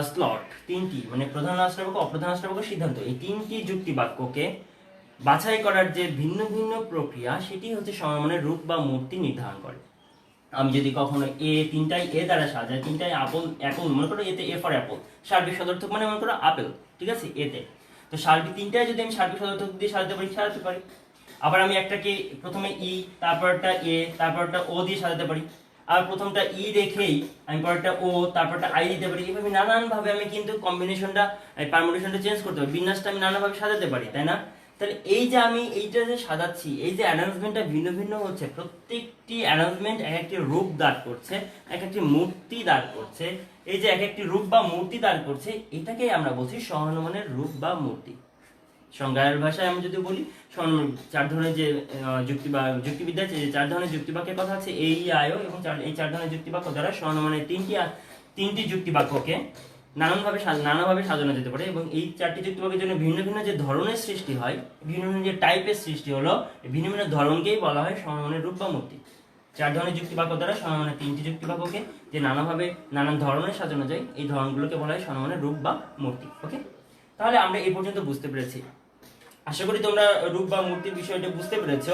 স্লট, 3টি মানে প্রধান আশ্রয় বাক্য, অপ্রধান আশ্রয় বাক্য, সিদ্ধান্ত, এই 3টি যুক্তি বাক্যকে বাছাই করার যে ভিন্ন প্রক্রিয়া, সেটি হচ্ছে স্বর্ণমানের রূপ বা মূর্তি নির্ধারণ করে। আমি যদি কখনো 3টাই এ দ্বারা সাজাই, 3টাই অ্যাপল মনে করো, এতে এ ফর অ্যাপল, সার্বিক সদর্থক মানে মনে করো আপেল, ঠিক আছে, এতে তো সার্বিক 3টাই যদি আমি সার্বিক সদর্থক দিয়ে সাজাতে পারি। আবার আমি একটাকে প্রথমে ই, তারপরটা এ, তারপরটা ও দিয়ে সাজাতে পারি। আর প্রথমটা ই রেখেই আমি পরেরটা ও, তারপরটা আই দিতে পারি। এইভাবে নানানভাবে আমি কিন্তু কম্বিনেশনটা, পারমুটেশনটা চেঞ্জ করতে পারি, বিন্যাসটা আমি নানাভাবে সাজাতে পারি, তাই না? তাহলে এই যে আমি এইটা যে সাজাচ্ছি, এই যে অ্যারেঞ্জমেন্টটা ভিন্ন হচ্ছে, প্রত্যেকটি অ্যারেঞ্জমেন্ট এক একটি রূপ দাঁড় করছে, এক একটি মূর্তি দাঁড় করছে। এই যে এক একটি রূপ বা মূর্তি দাঁড় করছে, এটাকেই আমরা বলছি সহনমানের রূপ বা মূর্তি। সংজ্ঞার ভাষায় আমি যদি বলি, 4 ধরনের যে যুক্তিবিদ্যা, যে 4 ধরনের যুক্তিবাক্যের কথা আছে, এই আয়ও, এবং এই 4 ধরনের যুক্তিবাক্য দ্বারা সহনমানের 3টি যুক্তিবাক্যকে নানাভাবে সাজানো যেতে পারে। এবং এই 4টি যুক্তিবাক্যের জন্য ভিন্ন যে ধরনের সৃষ্টি হয়, ভিন্ন যে টাইপের সৃষ্টি হলো, ভিন্ন ধরনকেই বলা হয় সহনমানের রূপ বা মূর্তি। 4 ধরনের যুক্তিবাক্য দ্বারা সহনমানের 3টি যুক্তিবাক্যকে যে নানান ধরনের সাজানো যায়, এই ধরনগুলোকে বলা হয় সহনমানের রূপ বা মূর্তি। ওকে, তাহলে আমরা এই পর্যন্ত বুঝতে পেরেছি। আশা করি তোমরা রূপ বা মূর্তির বিষয়টা বুঝতে পেরেছো।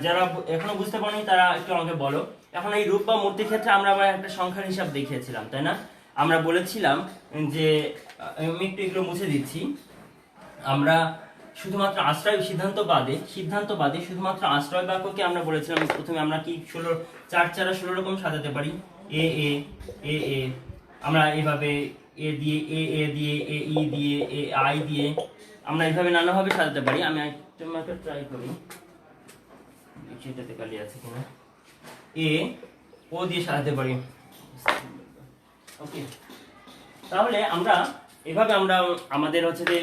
যারা এখনো বুঝতে পারোনি তারা একটু আমাকে বলো। এখন এই রূপ বা মূর্তির ক্ষেত্রে আমরা আবার একটা সংখ্যার হিসাব দেখিয়েছিলাম, তাই না? আমরা বলেছিলাম যে, আমি একটু এগুলো মুছে দিচ্ছি, আমরা শুধুমাত্র সিদ্ধান্তবাদে শুধুমাত্র আশ্রয় বাক্যকে আমরা বলেছিলাম প্রথমে আমরা কি 16 রকম সাজাতে পারি। এ এ এ এ আমরা এইভাবে এ দিয়ে এ দিয়ে এ ই দিয়ে এ আই দিয়ে আমরা এইভাবে নানাভাবে সাজাতে পারি। আমি একটা ট্রাই করি, এটাতে কালি আছে কিনা। এ ও দিয়ে সাজাতে পারি। ওকে, তাহলে আমরা এভাবে আমাদের হচ্ছে যে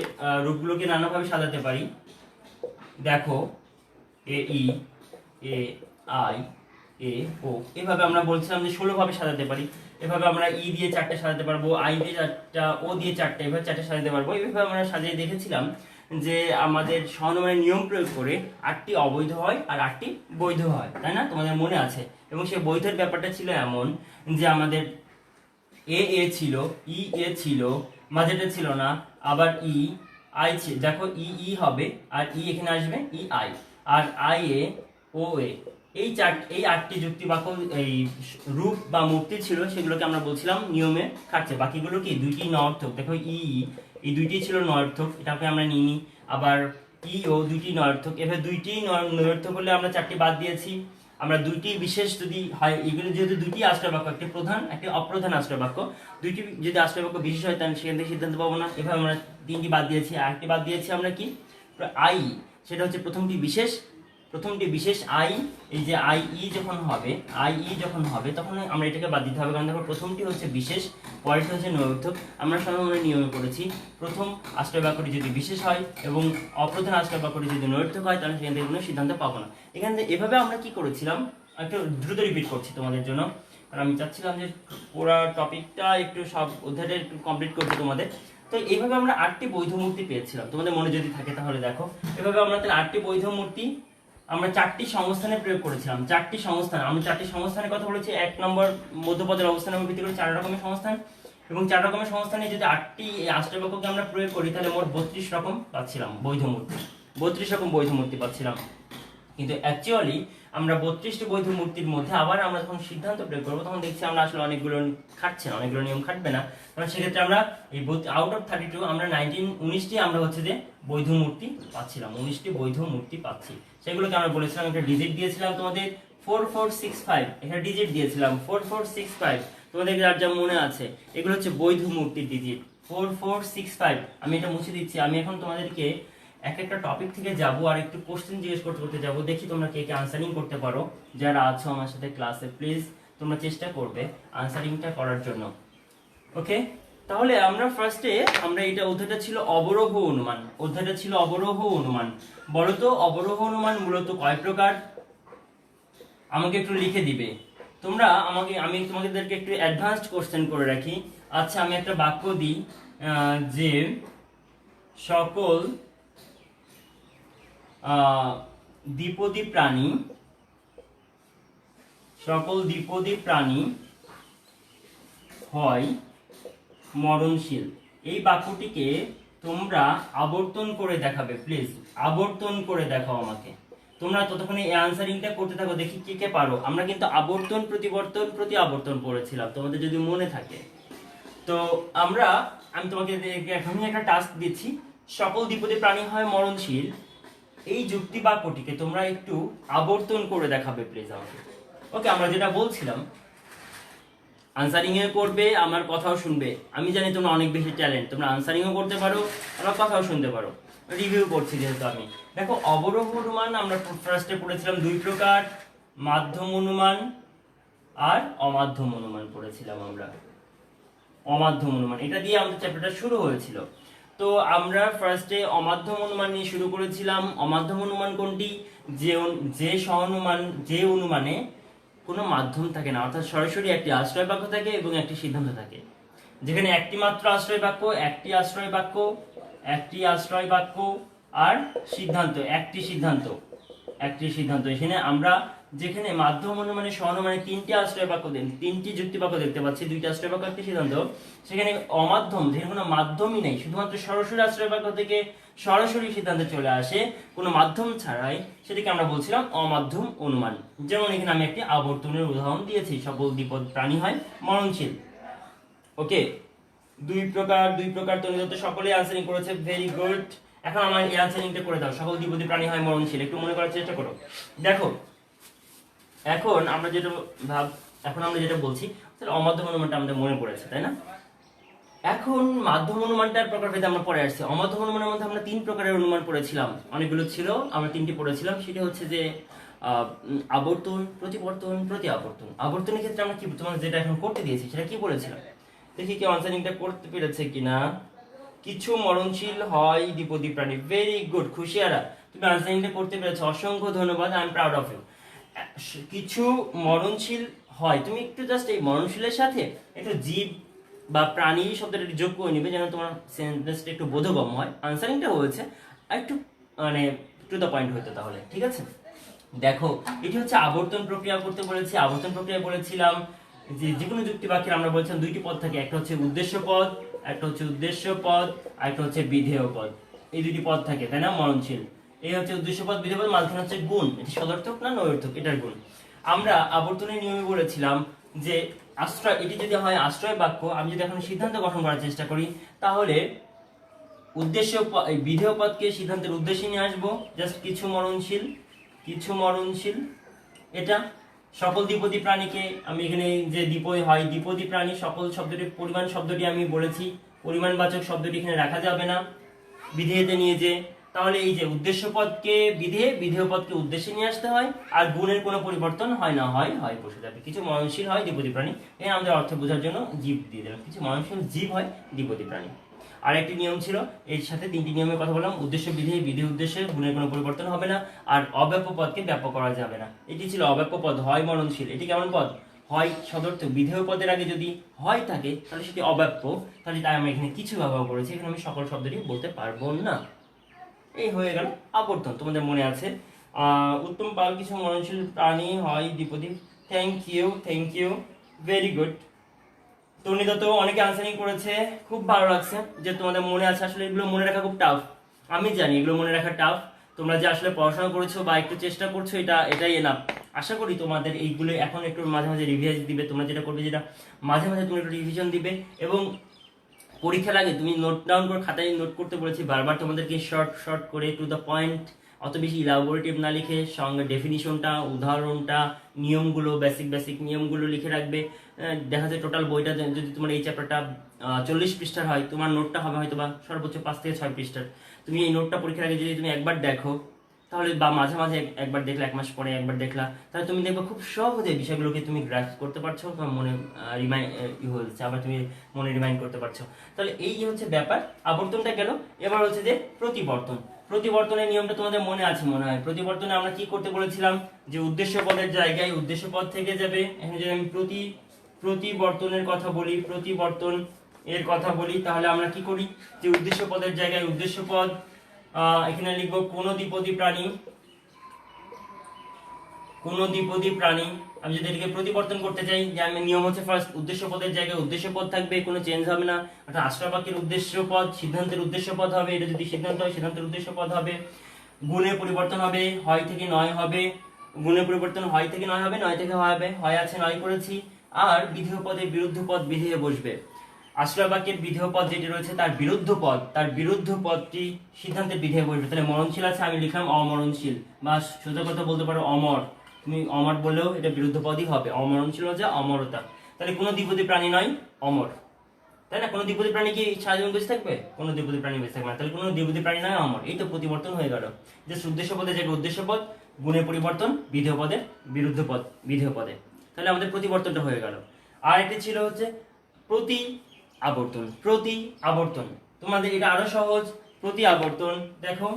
রূপগুলোকে নানাভাবে সাজাতে পারি। দেখো, এ ই, এ আই, এ ও, এভাবে আমরা বলছিলাম যে 16 ভাবে সাজাতে পারি। এভাবে আমরা ই দিয়ে 4টে সাজাতে পারবো, আই দিয়ে 4টা, ও দিয়ে 4টে, এভাবে 4টে সাজাতে পারবো। এইভাবে আমরা সাজিয়ে দেখেছিলাম যে আমাদের সহনমানের নিয়ম প্রয়োগ করে 8টি অবৈধ হয় আর 8টি বৈধ হয়, তাই না? তোমাদের মনে আছে। এবং সেই বৈধের ব্যাপারটা ছিল এমন যে আমাদের এ ছিল, ই এ ছিল, মাঝেটা ছিল না, আবার ই আই ছিল, দেখো ই হবে আর ই এখানে আসবে, E I, R I A ও এ, এই 8টি যুক্তি বাক্য এই রূপ বা মূর্তি ছিল, সেগুলোকে আমরা বলছিলাম নিয়মে খাটছে। বাকিগুলো কি 2টি নঅর্থক, দেখো এই 2টি ছিল নঅর্থক, এটাকে আমরা নিইনি। আবার ই ও 2টি নঅর্থক, এভাবে 2টি নঅর্থক হলে আমরা 4টি বাদ দিয়েছি। আমরা 2টি বিশেষ যদি হয়, এগুলো যেহেতু 2টি আশ্রয় বাক্য, একটি প্রধান একটি অপ্রধান আশ্রয় বাক্য, 2টি যদি আশ্রয় বাক্য বিশেষ হয় তাহলে সেখান থেকে সিদ্ধান্ত পাবো না। এভাবে আমরা 3টি বাদ দিয়েছি, আর একটি বাদ দিয়েছি আমরা কি, আই, সেটা হচ্ছে প্রথমটি বিশেষ আই। এই যে আই ই যখন হবে তখন আমরা এটাকে বাদ দিতে হবে, কারণ দেখো প্রথমটি হচ্ছে বিশেষ, পরেরটি হচ্ছে নৈর্থক। আমরা সাধারণত নিয়মে পড়েছি প্রথম আশ্রয় বাক্যটি যদি বিশেষ হয় এবং অপ্রধান আশ্রয় বাক্যটি যদি নৈর্থক হয় তাহলে সেখান থেকে কোনো সিদ্ধান্ত পাবো না। এখান থেকে এভাবে আমরা কি করেছিলাম, একটু দ্রুত রিপিট করছি তোমাদের জন্য, কারণ আমি চাচ্ছিলাম যে পুরো টপিকটা একটু সব অধ্যায়টা একটু কমপ্লিট করতে তোমাদের। তো এইভাবে আমরা 8টি বৈধ মূর্তি পেয়েছিলাম, তোমাদের মনে যদি থাকে তাহলে দেখো। এভাবে আমরা 8টি বৈধ মূর্তি আমরা 4টি সংস্থানে প্রয়োগ করেছিলাম। 4টি সংস্থান, আমি 4টি সংস্থানের কথা বলেছি। 1 নম্বর মধ্যপদের অবস্থানের উপর ভিত্তি করে 4 রকমের সংস্থান, এবং 4 রকমের সংস্থানে যদি 8টি আশ্রয় বাক্যকে আমরা প্রয়োগ করি তাহলে মোট 32 রকম পাচ্ছিলাম বৈধ মূর্তি, 32 রকম বৈধ মূর্তি পাচ্ছিলাম। কিন্তু অ্যাকচুয়ালি আমরা 32টি বৈধ মূর্তির মধ্যে আবার আমরা যখন সিদ্ধান্ত প্রয়োগ করবো তখন দেখছি আমরা আসলে অনেকগুলো খাটছে না, অনেকগুলো নিয়ম খাটবে না। তখন সেক্ষেত্রে আমরা এই আউট অফ 32 আমরা 19টি আমরা হচ্ছে যে বৈধ মূর্তি পাচ্ছিলাম, 19টি বৈধ মূর্তি পাচ্ছি। সেগুলোকে আমরা বলেছিলাম, একটা ডিজিট দিয়েছিলাম তোমাদের 4465, এখানে ডিজিট দিয়েছিলাম 4465, তোমাদের যার যা মনে আছে এগুলো হচ্ছে বৈধ মূর্তির ডিজিট 4465। আমি এটা মুছে দিচ্ছি। আমি এখন তোমাদেরকে এক একটা টপিক থেকে যাব আর একটু কোশ্চেন জিজ্ঞেস করতে করতে যাবো, দেখি তোমরা কে কে আনসারিং করতে পারো। যারা আছো আমার সাথে ক্লাসে প্লিজ তোমরা চেষ্টা করবে আনসারিংটা করার জন্য। ওকে, তাহলে আমরা ফার্স্টে আমরা এটা অধ্যায়টা ছিল অবরোহ অনুমান, অধ্যায়টা ছিল অবরোহ অনুমান। বলো তো অবরোহ অনুমান মূলত কয় প্রকার? আমাকে একটু লিখে দিবে তোমরা আমাকে, আমি তোমাদেরকে একটু অ্যাডভান্সড কোশ্চেন করে রাখি। আচ্ছা, আমি একটা বাক্য দিই যে সকল দ্বিপদী প্রাণী, সকল দ্বিপদী প্রাণী হয় মরণশীল। এই বাক্যটিকে তোমরা আবর্তন করে দেখাবে, প্লিজ আবর্তন করে দেখাও আমাকে। তোমরা ততক্ষণে এই আনসারিংটা করতে থাকো, দেখি কে কে পারো। আমরা কিন্তু আবর্তন প্রতিবর্তন প্রতি আবর্তন পড়েছিলাম তোমাদের যদি মনে থাকে। তো আমি তোমাকে এখনই একটা টাস্ক দিচ্ছি, সকল দ্বিপদী প্রাণী হয় মরণশীল। এই যুক্তি বাক্যটিকে তোমরা একটু আবর্তন করে দেখাবে প্লিজ আমাকে। ওকে, আমরা যেটা বলছিলাম আনসারিং এ করবে, আমার কথাও শুনবে। আমি জানি তোমরা অনেক বেশি ট্যালেন্ট, তোমরা আনসারিংও করতে পারো, আমার কথাও শুনতে পারো। রিভিউ করছি যেহেতু আমি। দেখো অবরোহ অনুমান আমরা ফার্স্টে পড়েছিলাম 2 প্রকার, মাধ্যম অনুমান আর অমাধ্যম অনুমান পড়েছিলাম আমরা। অমাধ্যম অনুমান, এটা দিয়ে আমাদের চ্যাপ্টারটা শুরু হয়েছিল। তো আমরা ফার্স্টে অমাধ্যম অনুমান নিয়ে শুরু করেছিলাম। অমাধ্যম অনুমান কোনটি? যে অনুমানে কোনো মাধ্যম থাকে না, অর্থাৎ সরাসরি একটি আশ্রয় বাক্য থাকে এবং একটি সিদ্ধান্ত থাকে। যেখানে একটি মাত্র আশ্রয় বাক্য, একটি আশ্রয় বাক্য, একটি আশ্রয় বাক্য আর সিদ্ধান্ত, একটি সিদ্ধান্ত, একটি সিদ্ধান্ত। এখানে আমরা যেখানে মাধ্যম অনুমানে সহানুমানে 3টি আশ্রয় বাক্য, 3টি যুক্তি বাক্য দেখতে পাচ্ছি, 2টি আশ্রয় বাক্য, একটি সিদ্ধান্ত। সেখানে অমাধ্যম, যেখানে কোনো মাধ্যমই নেই, শুধুমাত্র সরাসরি আশ্রয় বাক্য থেকে সরাসরি সিদ্ধান্তে চলে আসে কোনো মাধ্যম ছাড়াই, সেটাকে আমরা বলছিলাম অমাধ্যম অনুমান। যেমন এখানে আমি একটি আবর্তনের উদাহরণ দিয়েছি, সকল দ্বিপদ প্রাণী হয় মরণশীল। ওকে, 2 প্রকার তনিদত্ত সকলেই আনসারিং করেছে, ভেরি গুড। এখন আমার এই আনসারিংটা করে দাও, সকল দ্বিপদী প্রাণী হয় মরণশীল। একটু মনে করার চেষ্টা করো। দেখো এখন আমরা যেটা বলছি তাহলে অমাধ্যম অনুমানটা আমাদের মনে পড়েছে, তাই না? এখন মাধ্যম অনুমানটার প্রকারভেদে আমরা পড়ে আসছি। অমাধ্যম অনুমানের মধ্যে আমরা 3 প্রকারের অনুমান পড়েছিলাম, অনেকগুলো ছিল, আমরা 3টি পড়েছিলাম। সেটি হচ্ছে যে আবর্তন, প্রতিবর্তন, প্রতি আবর্তন। আবর্তনের ক্ষেত্রে আমরা কি তোমাদের যেটা এখন করতে দিয়েছি সেটা কি বলেছিলাম, দেখি কেউ আনসারিংটা করতে পেরেছে কিনা। কিছু মরণশীল হয় দ্বিপদী প্রাণী, ভেরি গুড খুশিয়ারা, তুমি আনসারিংটা করতে পেরেছো, অসংখ্য ধন্যবাদ, I am proud of you. কিছু মরণশীল হয়, তুমি একটু জাস্ট এই মরণশীলের সাথে একটু জীব বা প্রাণী শব্দটা যোগ করে নিবে যেন তোমার সেন্টেন্সটা একটু বোধগম্য হয়। আনসারিংটা হয়েছে একটু মানে টু দ্য পয়েন্ট হইতো তাহলে, ঠিক আছে? দেখো এটি হচ্ছে আবর্তন প্রক্রিয়া করতে বলেছি। আবর্তন প্রক্রিয়া বলেছিলাম যে কোনো যুক্তি বাক্যের আমরা বলছিলাম 2টি পদ থাকে, একটা হচ্ছে উদ্দেশ্য পদ, একটা হচ্ছে উদ্দেশ্য পদ, আর একটা হচ্ছে বিধেয় পদ। এই 2টি পদ থাকে, তাই না? মরণশীল, এই হচ্ছে উদ্দেশ্য পদ, বিধেয় পদ, মাঝখানে হচ্ছে গুণ, এটি সদর্থক না নৈর্থক, এটার গুণ। আমরা আবর্তনের নিয়মে বলেছিলাম যে আশ্রয়, এটি যদি হয় আশ্রয় বাক্য, আমি যদি এখন সিদ্ধান্ত গঠন করার চেষ্টা করি তাহলে উদ্দেশ্য বিধেয় পদকে সিদ্ধান্তের উদ্দেশ্যে নিয়ে আসবো। জাস্ট কিছু মরণশীল, এটা সকল দ্বিপদী প্রাণীকে আমি এখানে যে দ্বিপদী প্রাণী সকল শব্দটি, পরিমাণ শব্দটি আমি বলেছি, পরিমাণবাচক শব্দটি এখানে রাখা যাবে না বিধেয়তে নিয়ে যে, তাহলে এই যে উদ্দেশ্য পদকে বিধেয় পদকে উদ্দেশ্যে নিয়ে আসতে হয়, আর গুণের কোনো পরিবর্তন হয় না, হয় বসে যাবে। কিছু মরণশীল হয় দ্বিপদী প্রাণী, এখানে আমাদের অর্থ বোঝার জন্য জীব দিয়ে দিলাম, কিছু মরণশীল জীব হয় দ্বিপদী প্রাণী। আর একটি নিয়ম ছিল, এর সাথে 3টি নিয়মের কথা বললাম, উদ্দেশ্য বিধি উদ্দেশ্যে গুণের কোনো পরিবর্তন হবে না, আর অব্যাপ্য পদকে ব্যাপক করা যাবে না। এটি ছিল অব্যাপ্য পদ, হয় মরণশীল। এটি কেমন পদ? হয় সদর্থক, বিধেয় পদের আগে যদি হয় থাকে তাহলে সেটি অব্যাপ্য, তাহলে তাই আমরা এখানে কিছু ব্যবহার করেছি, এখানে আমি সকল শব্দটি বলতে পারবো না। এই হয়ে গেল আবর্তন, তোমাদের মনে আছে উত্তম পাল কিছু মননশীল প্রাণী হয় দ্বিপদী। Thank you, very good. তনিদা তো অনেকে আনসারিং করেছে, খুব ভালো লাগছে যে তোমাদের মনে আছে। আসলে এগুলো মনে রাখা খুব টাফ, আমি জানি এগুলো মনে রাখা টাফ। তোমরা যে আসলে পড়াশোনা করেছো বা একটু চেষ্টা করছো, এটাই এনাফ। আশা করি তোমাদের এইগুলো এখন একটু মাঝে মাঝে রিভিজ দিবে। তোমরা যেটা করবে, যেটা মাঝে মাঝে তুমি একটু রিভিশন দিবে, এবং পরীক্ষার আগে তুমি নোট ডাউন করে খাতায় নোট করতে বলেছি বারবার তোমাদেরকে, শর্ট শর্ট করে টু দ্য পয়েন্ট, অত বেশি ইলাবোরেটিভ না লিখে সঙ্গে ডেফিনিশনটা, উদাহরণটা, নিয়মগুলো, বেসিক নিয়মগুলো লিখে রাখবে। দেখা যায় টোটাল বইটা যদি তোমার এই চ্যাপ্টারটা 40 পৃষ্ঠার হয়, তোমার নোটটা হবে হয়তো বা সর্বোচ্চ 5 থেকে 6 পৃষ্ঠার। তুমি এই নোটটা পরীক্ষার আগে যদি তুমি একবার দেখো, তাহলে বা মাঝে মাঝে একবার দেখলা, 1 মাস পরে একবার দেখলা, তাহলে তুমি দেখবে খুব সহজে বিষয়গুলোকে তুমি গ্রাস্প করতে পারছো, তোমার মনে হচ্ছে, আবার তুমি মনে রিমাইন্ড করতে পারছো। তাহলে এই হচ্ছে ব্যাপার। আবর্তনটা গেল। এবার হচ্ছে যে প্রতিবর্তনের নিয়মটা তোমাদের মনে আছে মনে হয়। প্রতিবর্তনে আমরা কি করতে বলেছিলাম, যে উদ্দেশ্য পদের জায়গায় উদ্দেশ্য পদ থেকে যাবে। এখানে যদি আমি প্রতিবর্তনের কথা বলি, প্রতিবর্তন এর কথা বলি, তাহলে আমরা কি করি, যে উদ্দেশ্য পদের জায়গায় উদ্দেশ্য পদ, এখানে লিখবো কোনো দ্বিপদী প্রাণী। আমি যদি এটাকে প্রতিবর্তন করতে চাই, যে আমি নিয়ম হচ্ছে ফার্স্ট উদ্দেশ্য পদের জায়গায় উদ্দেশ্য পদ থাকবে, কোনো চেঞ্জ হবে না। অর্থাৎ আশ্রয় বাক্যের উদ্দেশ্য পদ সিদ্ধান্তের উদ্দেশ্য পদ হবে। এটা যদি সিদ্ধান্ত হয়, সিদ্ধান্তের উদ্দেশ্য পদ হবে। গুণের পরিবর্তন হবে, হয় থেকে নয় হবে। গুণের পরিবর্তন হয় থেকে নয় হবে, নয় থেকে হবে, হয় আছে নয় করেছি। আর বিধেয় পদের বিরুদ্ধ পদ বিধেয়ে বসবে। আশ্রয় বাক্যের বিধেয় পদ যেটি রয়েছে তার বিরুদ্ধ পদটি সিদ্ধান্তের বিধেয়ে বসবে। তাহলে মরণশীল আছে, আমি লিখলাম অমরণশীল, বা সোজা কথা বলতে পারো অমর। তুমি অমর বললেও এটা বিরুদ্ধ পদই হবে। অমরণশীল হচ্ছে অমরতা। তাহলে কোনো দ্বিপদী প্রাণী নয়, অমর, তাই না? কোনো দ্বিপদী প্রাণী কি সারাজীবন বেঁচে থাকবে? কোনো দ্বিপদী প্রাণী বেঁচে থাকবে না। তাহলে কোনো দ্বিপদী প্রাণী নয়, অমর। এই তো প্রতিবর্তন হয়ে গেল। যে উদ্দেশ্য পদে যে উদ্দেশ্য পদ, গুণের পরিবর্তন, বিধেয় পদের বিরুদ্ধ পদ বিধেয় পদে। তাহলে আমাদের প্রতিবর্তনটা হয়ে গেল। আর একটি ছিল হচ্ছে প্রতি আবর্তন। তোমাদের এটা আরো সহজ। প্রতি আবর্তন, দেখো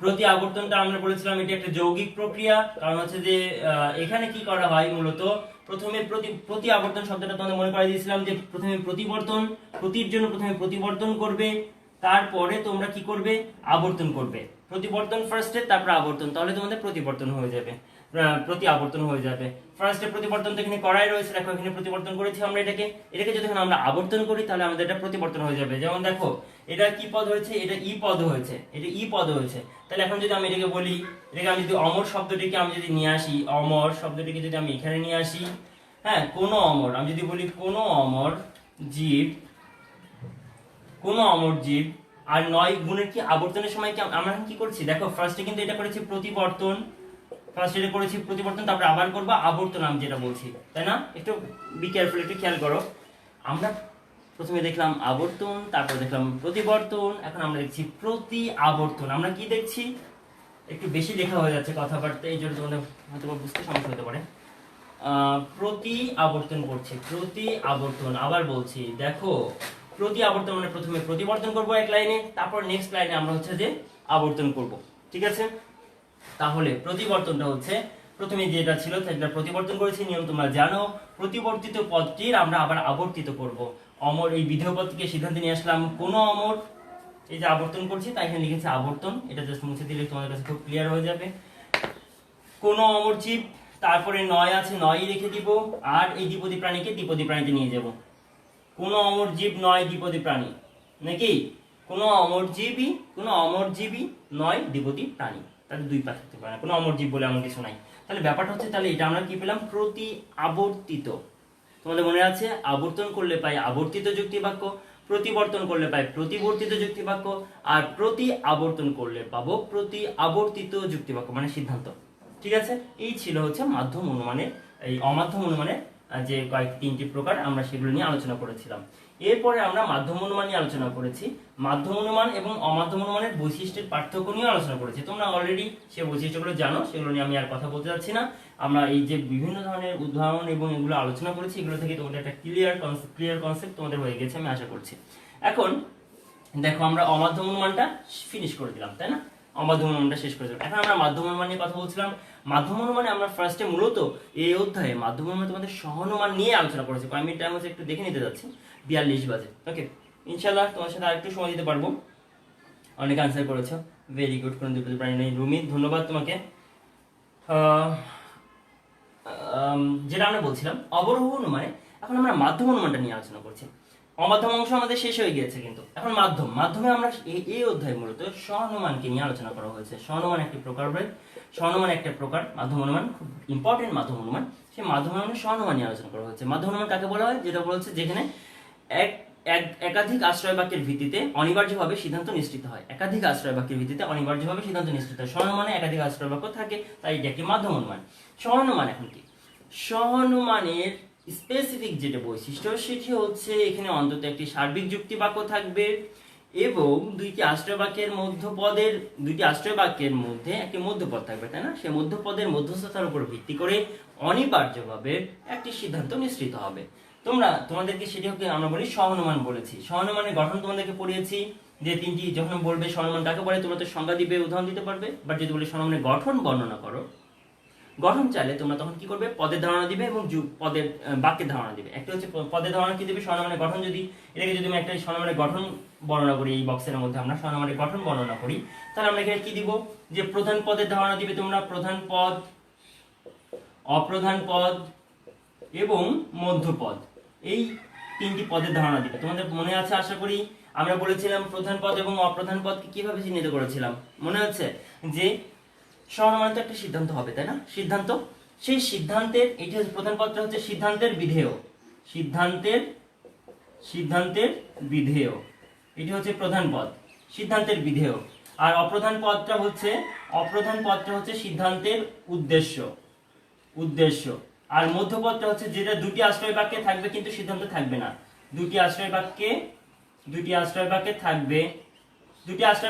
প্রতি আবর্তনটা আমরা বলেছিলাম এটি একটা যৌগিক প্রক্রিয়া। কারণ হচ্ছে যে এখানে কি করা হয়, মূলত প্রথমে প্রতি আবর্তন শব্দটা তোমাদের মনে করিয়ে দিয়েছিলাম, যে প্রথমে প্রতিবর্তন, প্রতির জন্য প্রথমে প্রতিবর্তন করবে, তারপরে তোমরা কি করবে, আবর্তন করবে। প্রতিবর্তন ফার্স্টে, তারপর আবর্তন, তাহলে তোমাদের প্রতিবর্তন হয়ে যাবে, প্রতি আবর্তন হয়ে যাবে। ফার্স্টে প্রতিবর্তন তো এখানে করাই রয়েছে, দেখো এখানে প্রতিবর্তন করেছি আমরা। এটাকে যদি আমরা আবর্তন করি, তাহলে আমাদের এটা প্রতিবর্তন হয়ে যাবে। যেমন দেখো এটা কি পদ হয়েছে, এটা ই পদ হয়েছে। তাহলে এখন যদি আমি এটাকে বলি, এটাকে আমি যদি অমর শব্দটিকে আমি যদি নিয়ে আসি, অমর শব্দটিকে যদি আমি এখানে নিয়ে আসি, হ্যাঁ, কোনো অমর, আমি যদি বলি কোনো অমর জীব, আর নয় গুণের কি আবর্তনের সময় কি আমরা কি করছি, দেখো ফার্স্টে কিন্তু এটা করেছি প্রতিবর্তন, তারপরে আবার করবো আবর্তন, আমি যেটা বলছি, তাই না? একটু বি কেয়ারফুল, একটু খেয়াল করো। আমরা প্রথমে দেখলাম আবর্তন, তারপর দেখলাম প্রতিবর্তন, এখন আমরা দেখছি প্রতি আবর্তন। আমরা কি দেখছি, একটু বেশি লেখা হয়ে যাচ্ছে কথাবার্তা, এই জন্য তোমাদের হয়তো বুঝতে সমস্যা হতে পারে। প্রতি আবর্তন করছে, প্রতি আবর্তন। আবার বলছি, দেখো প্রতি আবর্তন মানে প্রথমে প্রতিবর্তন করব এক লাইনে, তারপর নেক্সট লাইনে আমরা হচ্ছে যে আবর্তন করব। ঠিক আছে? তাহলে প্রতিবর্তনটা হচ্ছে প্রথমে যেটা ছিল সেটা প্রতিবর্তন করেছি, নিয়ম তোমরা জানো। প্রতিবর্তিত পদটির আমরা আবার আবর্তিত করব। অমর, এই বিধেয় পদটিকে সিদ্ধান্তে নিয়ে আসলাম কোনো অমর, এই যে আবর্তন করছি তাই এখানে লিখেছে আবর্তন। এটা জাস্ট মুছে দিলে তোমাদের কাছে খুব ক্লিয়ার হয়ে যাবে। কোনো অমর জীব, তারপরে নয় আছে, নয়ই রেখে দিব, আর এই দ্বিপদী প্রাণীকে দ্বিপদী প্রাণীতে নিয়ে যাব। কোনো অমর জীব নয় দ্বিপদী প্রাণী, নাকি? কোনো অমর জীবই নয় দ্বিপদী প্রাণী, তাহলে দুই পা থাকতে পারে না, কোনো অমর জীব বলে এমন কিছু নাই। তাহলে ব্যাপারটা হচ্ছে, তাহলে এটা আমরা কি পেলাম, প্রতি আবর্তিত। তোমাদের মনে আছে, আবর্তন করলে পাই আবর্তিত যুক্তি বাক্য, প্রতিবর্তন করলে পাই প্রতিবর্তিত যুক্তি বাক্য, আর প্রতি আবর্তন করলে পাবো প্রতি আবর্তিত যুক্তি বাক্য, মানে সিদ্ধান্ত। ঠিক আছে? এই ছিল হচ্ছে মাধ্যম অনুমানের, এই অমাধ্যম অনুমানের যে তিনটি প্রকার, আমরা সেগুলো নিয়ে আলোচনা করেছিলাম। এরপরে আমরা মাধ্যম অনুমান নিয়ে আলোচনা করেছি। মাধ্যম অনুমান এবং অমাধ্যম অনুমানের বৈশিষ্ট্যের পার্থক্য নিয়ে আলোচনা করেছি। তোমরা অলরেডি সে বৈশিষ্ট্যগুলো জানো, সেগুলো নিয়ে আমি আর কথা বলতে যাচ্ছি না। আমরা এই যে বিভিন্ন ধরনের উদাহরণ এবং এগুলো আলোচনা করেছি, এগুলো থেকে তোমাদের একটা ক্লিয়ার কনসেপ্ট তোমাদের হয়ে গেছে আমি আশা করছি। এখন দেখো আমরা অমাধ্যম অনুমানটা ফিনিশ করে দিলাম, তাই না? অমাধ্যম অনুমানটা শেষ করে দিলাম। এখন আমরা মাধ্যম অনুমান নিয়ে কথা বলছিলাম। মাধ্যম অনুমানে আমরা ফার্স্টে মূলত এই অধ্যায়ে মাধ্যম অনুমান তোমাদের সহানুমান নিয়ে আলোচনা করেছি। কয় মিনিট টাইম হচ্ছে একটু দেখে নিতে যাচ্ছি, 42 বাজে। ওকে, ইনশাআল্লাহ তোমার সাথে আরেকটু সময় দিতে পারবো। অনেক আনসার করেছো। ভেরি গুড, কোনো দুটো প্রাণী নেই। রুমি, ধন্যবাদ তোমাকে। আহ, যেটা আমরা বলছিলাম অবরোহ অনুমানে, এখন আমরা মাধ্যম অনুমানটা নিয়ে আলোচনা করছি। অমাধ্যম অংশ আমাদের শেষ হয়ে গিয়েছে, কিন্তু এখন মাধ্যমে আমরা এই অধ্যায় মূলত স্বনুমানকে নিয়ে আলোচনা করা হয়েছে। স্বনুমান একটি প্রকার, স্বনুমান একটা প্রকার, মাধ্যম অনুমান খুব ইম্পর্টেন্ট। মাধ্যম অনুমান, সেই মাধ্যম অনুমান স্বনুমান নিয়ে আলোচনা করা হয়েছে। মাধ্যম অনুমান কাকে বলা হয়? যেটা বলছে যেখানে একাধিক আশ্রয় বাক্যের ভিত্তিতে অনিবার্যভাবে সিদ্ধান্ত নিশ্চিত হয়। একাধিক আশ্রয় বাক্যের ভিত্তিতে অনিবার্যভাবে সিদ্ধান্ত নিশ্চিত হয়। স্বনুমানে একাধিক আশ্রয় বাক্য থাকে, তাই এটি একটি মাধ্যম অনুমান। স্বনুমান এখন কি? স্বনুমানের স্পেসিফিক যেটা বৈশিষ্ট্য সেটি হচ্ছে এখানে অন্তত একটি সার্বিক যুক্তি বাক্য থাকবে এবং দুইটি আশ্রয় বাক্যের মধ্যে একটি মধ্যপদ থাকবে, তাই না? সেই মধ্যপদের মধ্যস্থতার উপর ভিত্তি করে অনিবার্যভাবে একটি সিদ্ধান্ত নিশ্চিত হবে। তোমাদেরকে সেটি হচ্ছে আমরা বলি স্বনুমান বলেছি। স্বনুমানের গঠন তোমাদেরকে পড়িয়েছি, যে তিনটি যখন বলবে স্বনুমান কাকে বলে তোমরা তো সংজ্ঞা দিবে, উদাহরণ দিতে পারবে। বাট যদি বলি স্বনুমানের গঠন বর্ণনা করো, গঠন চাইলে তোমরা তখন কি করবে? পদের ধারণা দিবে এবং পদের বাক্যের ধারণা দিবে। একটা হচ্ছে পদের ধারণা কি দিবে? স্বনামের গঠন। যদি এটাকে যদি আমি একটা স্বনামের গঠন বর্ণনা করি, এই বক্সের মধ্যে আমরা স্বনামের গঠন বর্ণনা করি, তাহলে আমরা এখানে কি দিব? যে প্রধান পদের ধারণা দিবে তোমরা, প্রধান পদ, অপ্রধান পদ এবং মধ্যপদ, এই তিনটি পদের ধারণা দিবে। তোমাদের মনে আছে আশা করি আমরা বলেছিলাম প্রধান পদ এবং অপ্রধান পদকে কিভাবে চিহ্নিত করেছিলাম, মনে আছে? যে স্বনুমানিত একটা সিদ্ধান্ত হবে, তাই না? সিদ্ধান্ত, সেই সিদ্ধান্তের, এটি হচ্ছে প্রধান পদটা হচ্ছে সিদ্ধান্তের বিধেয়, সিদ্ধান্তের বিধেয়, এটি হচ্ছে প্রধান পদ, সিদ্ধান্তের বিধেয়। আর অপ্রধান পদটা হচ্ছে সিদ্ধান্তের উদ্দেশ্য। আর মধ্যপদটা হচ্ছে যেটা দুটি আশ্রয় বাক্যে থাকবে কিন্তু সিদ্ধান্ত থাকবে না। দুটি আশ্রয়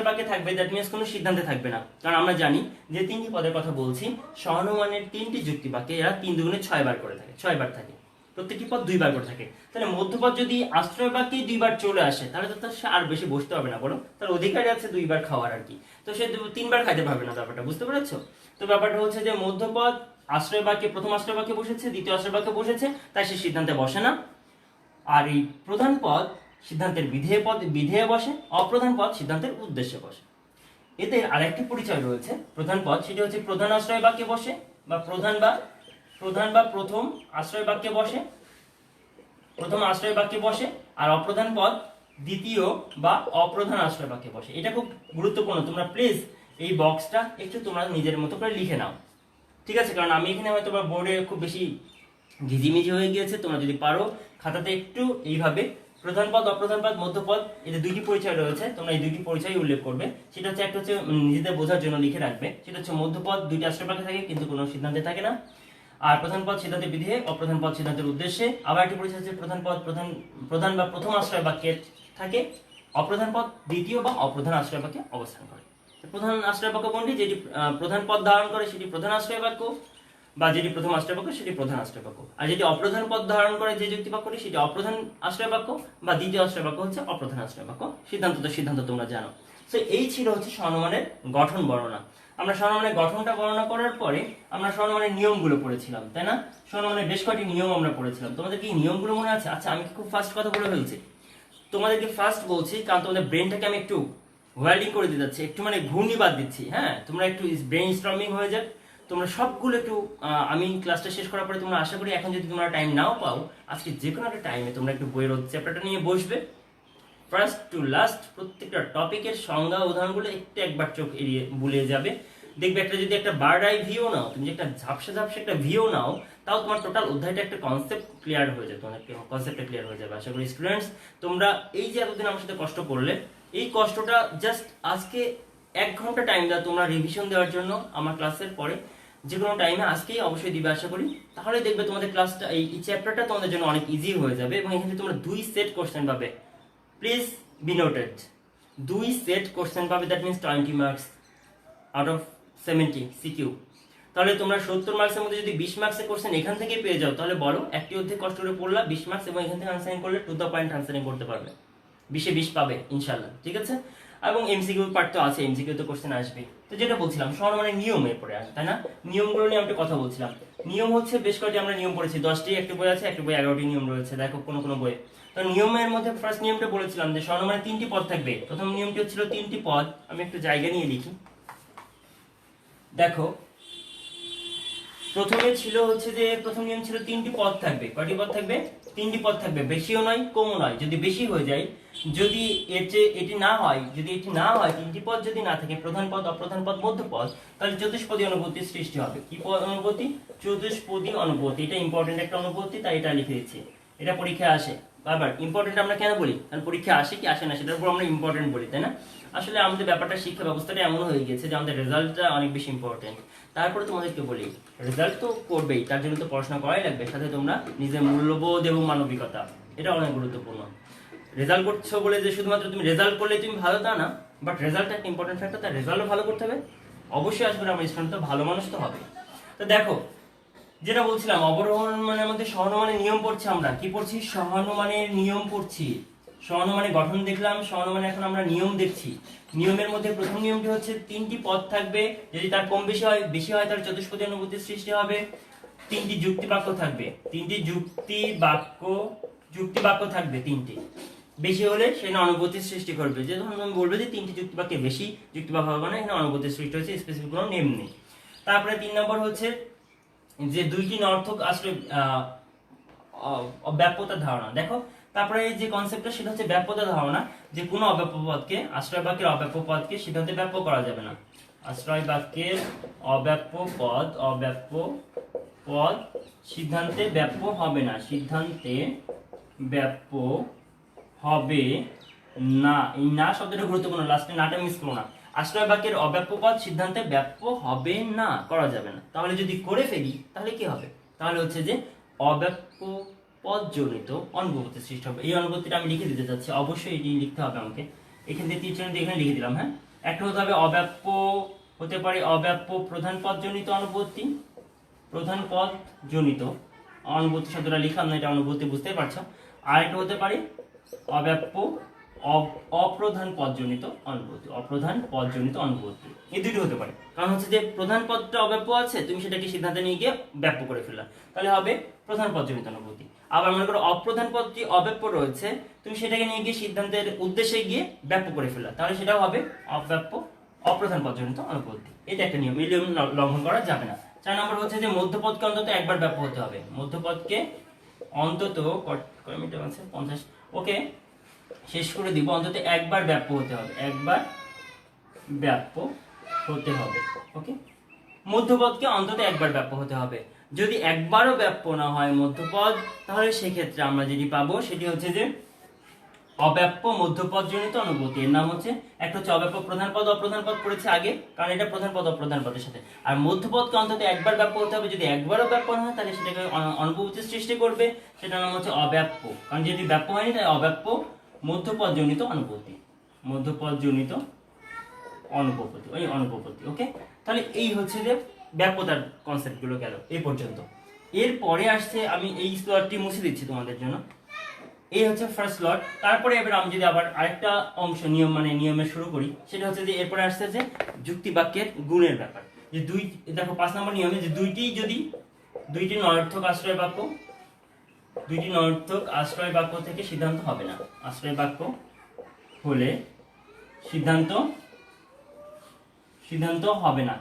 বাক্যে থাকবে, দ্যাট মিনস কোনো সিদ্ধান্তে থাকবে না। কারণ আমরা জানি যে তিনটি পদের কথা বলছি, স্বনুমানের তিনটি যুক্তি বাক্যে এরা 3 দুগুণে 6 বার করে থাকে, 6 বার থাকে, প্রত্যেকটি পদ 2 বার করে থাকে। তাহলে মধ্যপদ যদি আশ্রয় বাক্যে 2 বার চলে আসে, তাহলে তো সে আর বেশি বসতে হবে না, বলো? তার অধিকারী আছে 2 বার খাওয়ার আর কি, তো সে 3 বার খাইতে পারবে না। ব্যাপারটা বুঝতে পেরেছো? তো ব্যাপারটা হচ্ছে যে মধ্যপদ আশ্রয় বাক্যে, প্রথম আশ্রয় বাক্যে বসেছে, দ্বিতীয় আশ্রয় বাক্যে বসেছে, তাই সে সিদ্ধান্তে বসে না। আর এই প্রধান পদ সিদ্ধান্তের বিধেয়ে বসে, অপ্রধান পদ সিদ্ধান্তের উদ্দেশ্যে বসে। এদের আরেকটি পরিচয় রয়েছে। প্রধান পদ সেটি হচ্ছে প্রধান আশ্রয় বাক্যে বসে, বা প্রধান বা প্রথম আশ্রয় বাক্যে বসে, আর অপ্রধান পদ দ্বিতীয় বা অপ্রধান আশ্রয় বাক্যে বসে। এটা খুব গুরুত্বপূর্ণ, তোমরা প্লিজ এই বক্সটা একটু তোমরা নিজের মতো করে লিখে নাও, ঠিক আছে? কারণ আমি এখানে হয়তো বা বোর্ডে খুব বেশি ঘিজিমিজি হয়ে গিয়েছে, তোমরা যদি পারো খাতাতে একটু এইভাবে প্রধান পদ, অপ্রধান পদ, মধ্যপদ, এদের 2টি পরিচয় রয়েছে, তোমরা এই 2টি পরিচয় উল্লেখ করবে। সেটা হচ্ছে একটা হচ্ছে নিজেদের বোঝার জন্য লিখে রাখবে, সেটা হচ্ছে মধ্যপদ 2টি আশ্রয় বাক্যে থাকে কিন্তু কোনো সিদ্ধান্তে থাকে না, আর প্রধান পদ সিদ্ধান্তের বিধেয়ে, অপ্রধান পদ সিদ্ধান্তের উদ্দেশ্যে। আবার একটি পরিচয় হচ্ছে প্রধান পদ প্রধান বা প্রথম আশ্রয় বাক্যে থাকে, অপ্রধান পদ দ্বিতীয় বা অপ্রধান আশ্রয় বাক্যে অবস্থান করে। প্রধান আশ্রয় বাক্য কোনটি? যেটি প্রধান পদ ধারণ করে সেটি প্রধান আশ্রয় বাক্য, বা যেটি প্রথম আশ্রয় বাক্য সেটি প্রধান আশ্রয় বাক্য। আর যেটি অপ্রধান পদ ধারণ করে যে যুক্তি বাক্যটি সেটি অপ্রধান আশ্রয় বাক্য, বা দ্বিতীয় আশ্রয় বাক্য হচ্ছে অপ্রধান আশ্রয় বাক্য। সিদ্ধান্ত তোমরা জানো। তো এই ছিল হচ্ছে স্বনুমানের গঠন বর্ণনা। আমরা স্বনুমানের গঠনটা বর্ণনা করার পরে আমরা স্বনুমানের নিয়মগুলো পড়েছিলাম, তাই না? স্বনুমানের বেশ কয়েকটি নিয়ম আমরা পড়েছিলাম। তোমাদের কি নিয়মগুলো মনে আছে? আচ্ছা, আমি খুব ফাস্ট কথা বলে ফেলছি, তোমাদেরকে ফাস্ট বলছি কারণ তোমাদের ব্রেনটাকে আমি একটু ওয়েল্ডিং করে দিতে যাচ্ছি, একটু মানে ঘূর্ণিবাদ দিচ্ছি। হ্যাঁ, তোমরা একটু ব্রেন স্টর্মিং হয়ে যাক, তোমরা সবগুলো একটু আমি ক্লাসটা শেষ করার পরে তোমরা আশা করি এখন যদি তোমরা টাইম নাও পাও, আজকে যে কোনো একটা টাইমে তোমরা একটু বইয়ের চ্যাপ্টারটা নিয়ে বসবে, ফার্স্ট টু লাস্ট প্রত্যেকটা টপিকের সংজ্ঞা উদাহরণগুলো একবার চোখ এড়িয়ে বুলিয়ে যাবে। দেখবে একটা যদি একটা বার্ড আই ভিউ নাও, তুমি যে একটা ঝাপসা একটা ভিউ নাও, তাও তোমার টোটাল অধ্যায়টা একটা কনসেপ্ট ক্লিয়ার হয়ে যাবে, তোমার কনসেপ্টটা ক্লিয়ার হয়ে যাবে। আশা করি স্টুডেন্টস তোমরা এই যে এতদিন আমার সাথে কষ্ট করলে, এই কষ্টটা জাস্ট আজকে 1 ঘন্টা টাইম দাও তোমরা রিভিশন দেওয়ার জন্য আমার ক্লাসের পরে, যে কোনো টাইমে আজকেই অবশ্যই দিবে আশা করি। তাহলে দেখবে তোমাদের ক্লাসটা এই চ্যাপ্টারটা তোমাদের জন্য অনেক ইজি হয়ে যাবে এবং এখানে তোমরা 2 সেট কোশ্চেন পাবে। Please be noted, 2 set question পাবে, that means 20 marks out of 70 CQ. তাহলে তোমরা 70 মার্কসের মধ্যে যদি 20 মার্কসের কোশ্চেন এখান থেকে পেয়ে যাও, তাহলে বলো একটি অধ্যায় কষ্ট করে পড়লা 20 মার্কস এবং এখান থেকে আনসারিং করলে টু দ্য পয়েন্ট আনসারিং করতে পারবে, 20-এ 20 পাবে ইনশাআল্লাহ, ঠিক আছে? এবং এমসিকিউ পার্ট তো আছে, এমসিকিউ তো কোশ্চেন আসবে। তো যেটা বলছিলাম সহনমানের নিয়মের পরে আসে, তাই না? নিয়মগুলো নিয়ে আমি কথা বলছিলাম। নিয়ম হচ্ছে বেশ কয়েকটি আমরা নিয়ম পড়েছি, 10টি একটি বই আছে, একটি বই 11টি নিয়ম রয়েছে, দেখো কোনো কোনো বই। তো নিয়মের মধ্যে ফার্স্ট নিয়মটা বলেছিলাম যে সহনমানের 3টি পদ থাকবে। প্রথম নিয়মটি হচ্ছিল 3টি পদ, আমি একটু জায়গা নিয়ে লিখি। দেখো প্রথমে ছিল হচ্ছে যে প্রথম নিয়ম ছিল 3টি পদ থাকবে। কয়টি পদ থাকবে? 3টি পদ থাকবে, বেশিও নয় কমও নয়। যদি বেশি হয়ে যায়, যদি এটি না হয়, যদি এটি না হয়, 3টি পদ যদি না থাকে, প্রধান পদ, অপ্রধান পদ, মধ্য পদ, তাহলে চতুষ্পদী অনুপত্তির সৃষ্টি হবে। কি অনুপত্তি? চতুষ্পদী অনুপত্তি। এটা ইম্পর্টেন্ট একটা অনুপত্তি, তাই এটা লিখে দিচ্ছি। এটা পরীক্ষায় আসে বারবার। ইম্পর্টেন্ট আমরা কেন বলি? কারণ পরীক্ষা আসে কি আসে না সেটার উপর আমরা ইম্পর্টেন্ট বলি, তাই না? আসলে আমাদের ব্যাপারটা শিক্ষা ব্যবস্থাটা এমন হয়ে গেছে যে আমাদের রেজাল্টটা অনেক বেশি ইম্পর্টেন্ট। তারপরে তোমাদেরকে বলি, রেজাল্ট তো করবেই, তার জন্য তো পড়াশোনা করাই লাগবে, সাথে তোমরা নিজের মূল্যবোধ এবং মানবিকতা, এটা অনেক গুরুত্বপূর্ণ। রেজাল্ট করছো বলে যে শুধুমাত্র তুমি রেজাল্ট করলে তুমি ভালো তা না, বাট রেজাল্টটা একটা ইম্পর্টেন্ট ফ্যাক্টর, তার রেজাল্টও ভালো করতে হবে। অবশ্যই আসবে আমার স্টুডেন্ট তো ভালো মানুষ তো হবে। তো দেখো যেটা বলছিলাম, অবরোহণের মধ্যে সহনমানের নিয়ম পড়ছি। আমরা কি পড়ছি? সহনমানের নিয়ম পড়ছি। সহনমানের গঠন দেখলাম, সহনমানের এখন আমরা নিয়ম দেখছি। নিয়মের মধ্যে প্রথম নিয়মটি হচ্ছে 3টি পদ থাকবে, যদি তার কম বেশি হয়, বেশি হয় তার চতুষ্পদী অনুপত্তির সৃষ্টি হবে। 3টি যুক্তি বাক্য থাকবে, 3টি যুক্তি বাক্য থাকবে 3টি। বেশি হলে সেখানে অনুপত্তির সৃষ্টি করবে। যে ধরুন আমি বলবো যে 3টি যুক্তি বাক্যে বেশি যুক্তি বাক্য হবে না, এখানে অনুপত্তির সৃষ্টি হচ্ছে, স্পেসিফিক কোনো নেম নেই। তারপরে 3 নম্বর হচ্ছে যে 2টি নর্থক আসলে ব্যাপ্যতার ধারণা। দেখো তারপরে এই যে কনসেপ্টটা সেটা হচ্ছে ব্যাপ্যতার ধারণা, যে কোনো অব্যাপ্য পদকে, আশ্রয় বাক্যের অব্যাপ্য পদকে সিদ্ধান্তে ব্যাপ্য করা যাবে না। আশ্রয় বাক্যের অব্যাপ্য পদ সিদ্ধান্তে ব্যাপ্য হবে না, সিদ্ধান্তে ব্যাপ্য হবে না। এই না শব্দটা গুরুত্বপূর্ণ, লাস্টে নাটা মিস করো না। আশ্রয় বাক্যের অব্যাপ্য পদ সিদ্ধান্তে ব্যাপ্য হবে না, করা যাবে না। তাহলে যদি করে ফেলি তাহলে কি হবে? তাহলে হচ্ছে যে অব্যাপ্য পদ জনিত অনুপত্তির সৃষ্টি হবে। এই অনুপত্তিটা আমি লিখে দিতে চাচ্ছি, অবশ্যই এটি লিখতে হবে আমাকে। এখান থেকে তীর চিহ্ন দিয়ে এখানে লিখে দিলাম। হ্যাঁ, একটা হতে হবে অব্যাপ্য, হতে পারে অব্যাপ্য প্রধান পদ জনিত অনুপত্তি, প্রধান পদ জনিত অনুপত্তি শব্দটা লিখলাম না, এটা অনুপত্তি বুঝতেই পারছো। আরেকটা হতে পারে অব্যাপ্য অপ্রধান পদজনিত অনুপত্তি, অপ্রধান পদজনিত অনুপত্তি। এই দুটো হতে পারে, কারণ হচ্ছে যে প্রধান পদটা অব্যাপ্য আছে, তুমি সেটাকে সিদ্ধান্তে নিয়ে গিয়ে ব্যাপ্য করে ফেললা, তাহলে হবে প্রধান পদজনিত অনুপত্তি। আবার মনে করো অপ্রধান পদটি অব্যাপ্য রয়েছে, তুমি সেটাকে নিয়ে গিয়ে সিদ্ধান্তের উদ্দেশ্যে গিয়ে ব্যাপ্য করে ফেললা, তাহলে সেটাও হবে অব্যাপ্য অপ্রধান পদজনিত অনুপত্তি। এটা একটা নিয়ম, এই নিয়ম লঙ্ঘন করা যাবে না। 4 নম্বর হচ্ছে যে মধ্যপদকে অন্তত একবার ব্যাপ্য হতে হবে। মধ্যপদকে অন্তত কয় মিনিট আছে? 50। ওকে, শেষ করে দিব। অন্তত একবার ব্যাপ্য হতে হবে, একবার ব্যাপ্য হতে হবে। ওকে, মধ্যপদকে অন্তত একবার ব্যাপ্য হতে হবে। যদি একবারও ব্যাপ্য না হয় মধ্যপদ, তাহলে সেক্ষেত্রে আমরা যেটি পাবো সেটি হচ্ছে যে অব্যাপ্য মধ্যপদ জনিত অনুপত্তি। এর নাম হচ্ছে, একটা হচ্ছে অব্যাপ্য প্রধান পদ অপ্রধান পদ পড়েছে আগে, কারণ এটা প্রধান পদ অপ্রধান পদের সাথে। আর মধ্যপদকে অন্তত একবার ব্যাপ্য হতে হবে, যদি একবারও ব্যাপ্য না হয় তাহলে সেটাকে অনুপত্তির সৃষ্টি করবে, সেটার নাম হচ্ছে অব্যাপ্য। কারণ যদি ব্যাপ্য হয়নি তাই অব্যাপ্য মধ্যপদ জনিত অনুপত্তি, মধ্যপদ জনিত অনুপপত্তি, ওই অনুপপত্তি। ওকে, তাহলে এই হচ্ছে যে ব্যাপ্যতার কনসেপ্ট গুলো গেল এই পর্যন্ত। এরপরে আসছে, আমি এই স্লটটি মুছে দিচ্ছি তোমাদের জন্য। এই হচ্ছে ফার্স্ট স্লট। তারপরে এবার আমি যদি আবার আরেকটা অংশ নিয়ম মানে নিয়মে শুরু করি, সেটা হচ্ছে যে এরপরে আসছে যে যুক্তি বাক্যের গুণের ব্যাপার। যে দেখো 5 নম্বর নিয়মে যে দুইটি নর্থক আশ্রয় বাক্য, দুইটি নর্থক আশ্রয় বাক্য থেকে সিদ্ধান্ত হবে না। আশ্রয় বাক্য হলে সিদ্ধান্ত হবে না,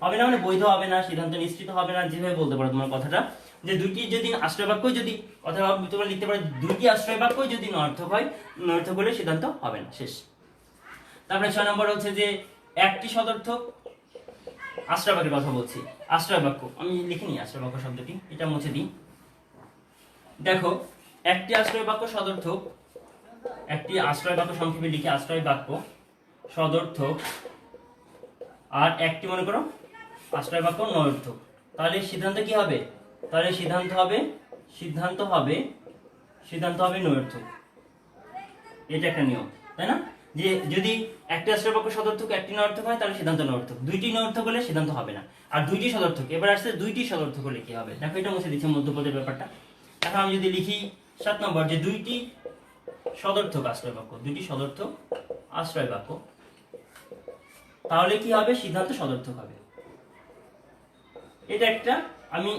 হবে না মানে বৈধ হবে না, সিদ্ধান্ত নিশ্চিত হবে না, যেভাবে বলতে পারো তোমার কথাটা। যে দুইটি যদি আশ্রয় বাক্য, যদি কথা তোমরা লিখতে পারো দুইটি আশ্রয় বাক্য যদি নর্থক হয়, নর্থক হলে সিদ্ধান্ত হবে না, শেষ। তারপরে 6 নম্বর হচ্ছে যে একটি সদর্থক আশ্রয় বাক্যের কথা বলছি। আশ্রয় বাক্য আমি লিখিনি, আশ্রয় বাক্য শব্দটি এটা মুছে দিই। দেখো একটি আশ্রয় বাক্য সদর্থক, একটি আশ্রয় বাক্য সংক্ষেপে লিখে আশ্রয় বাক্য সদর্থক, আর একটি মনে করো আশ্রয় বাক্য নর্থক, তাহলে সিদ্ধান্ত কি হবে? তাহলে সিদ্ধান্ত হবে নর্থক। এটা একটা নিয়ম, তাই না? যে যদি একটি আশ্রয় বাক্য সদর্থক একটি নর্থক হয় তাহলে সিদ্ধান্ত নর্থক, দুইটি নর্থক হলে সিদ্ধান্ত হবে না। আর দুইটি সদর্থক, এবার আসছে দুইটি সদর্থক হলে কি হবে? দেখো এটা মুছে দিচ্ছি মধ্যপদের ব্যাপারটা। এখন আমি যদি লিখি 7 নম্বর যে দুইটি সদর্থক আশ্রয় বাক্য, দুইটি সদর্থক আশ্রয় বাক্য, তাহলে কি হবে? সিদ্ধান্ত সদর্থক হবে। এটা একটা আমি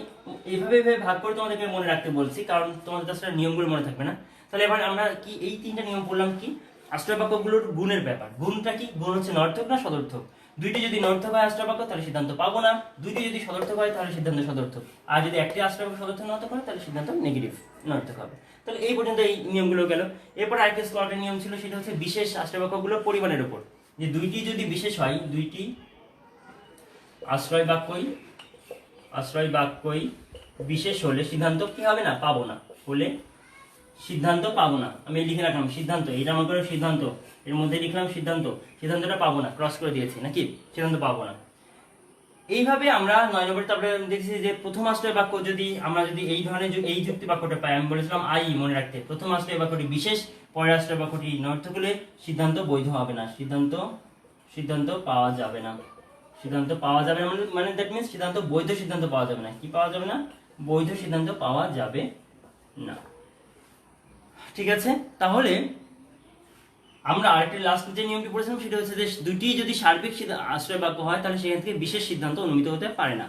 এইভাবে ভাগ করে তোমাদেরকে মনে রাখতে বলছি, কারণ তোমাদের তাছাড়া নিয়মগুলো মনে থাকবে না। তাহলে এবার আমরা কি এই তিনটা নিয়ম পড়লাম, কি আশ্রয় বাক্যগুলোর গুণের ব্যাপার। গুণটা কি? গুণ হচ্ছে নর্থক না সদর্থক। দুইটি যদি নর্থক হয় আশ্রয় বাক্য তাহলে সিদ্ধান্ত পাবো না, দুইটি যদি সদর্থক হয় তাহলে সিদ্ধান্ত সদর্থক, আর যদি একটি আশ্রয় বাক্য সদর্থক নর্থক হয় তাহলে সিদ্ধান্ত নেগেটিভ নর্থক হবে। তাহলে এই পর্যন্ত এই নিয়মগুলো গেল। এরপর আরেকটা স্লটের নিয়ম ছিল, সেটা হচ্ছে বিশেষ আশ্রয় বাক্যগুলোর পরিমাণের উপর, যে দুইটি যদি বিশেষ হয়, দুইটি আশ্রয় বাক্যই বিশেষ হলে সিদ্ধান্ত কি হবে না? পাবো না। হলে সিদ্ধান্ত পাবো না। আমি লিখে রাখলাম সিদ্ধান্ত, এটা আমার করে সিদ্ধান্ত, এর মধ্যে লিখলাম সিদ্ধান্ত, সিদ্ধান্তটা পাবো না, ক্রস করে দিয়েছি নাকি, সিদ্ধান্ত পাবো না। এইভাবে আমরা 9 নম্বরে তারপরে দেখছি যে প্রথম আশ্রয় বাক্য যদি আমরা যদি এই ধরনের এই যুক্তি বাক্যটা পাই, আমি বলেছিলাম মনে রাখতে, প্রথম আশ্রয় বাক্যটি বিশেষ, পরের আশ্রয় বাক্যটি নর্থক হলে সিদ্ধান্ত বৈধ হবে না, সিদ্ধান্ত পাওয়া যাবে না। সিদ্ধান্ত পাওয়া যাবে না মানে দ্যাট মিন্স সিদ্ধান্ত বৈধ সিদ্ধান্ত পাওয়া যাবে না। কি পাওয়া যাবে না? বৈধ সিদ্ধান্ত পাওয়া যাবে না। ঠিক আছে, তাহলে আমরা আরেকটি লাস্ট যে নিয়মটি পড়েছিলাম সেটা হচ্ছে যে দুইটি যদি সার্বিক আশ্রয় বাক্য হয় তাহলে সেখান থেকে বিশেষ সিদ্ধান্ত অনুমিত হতে পারে না।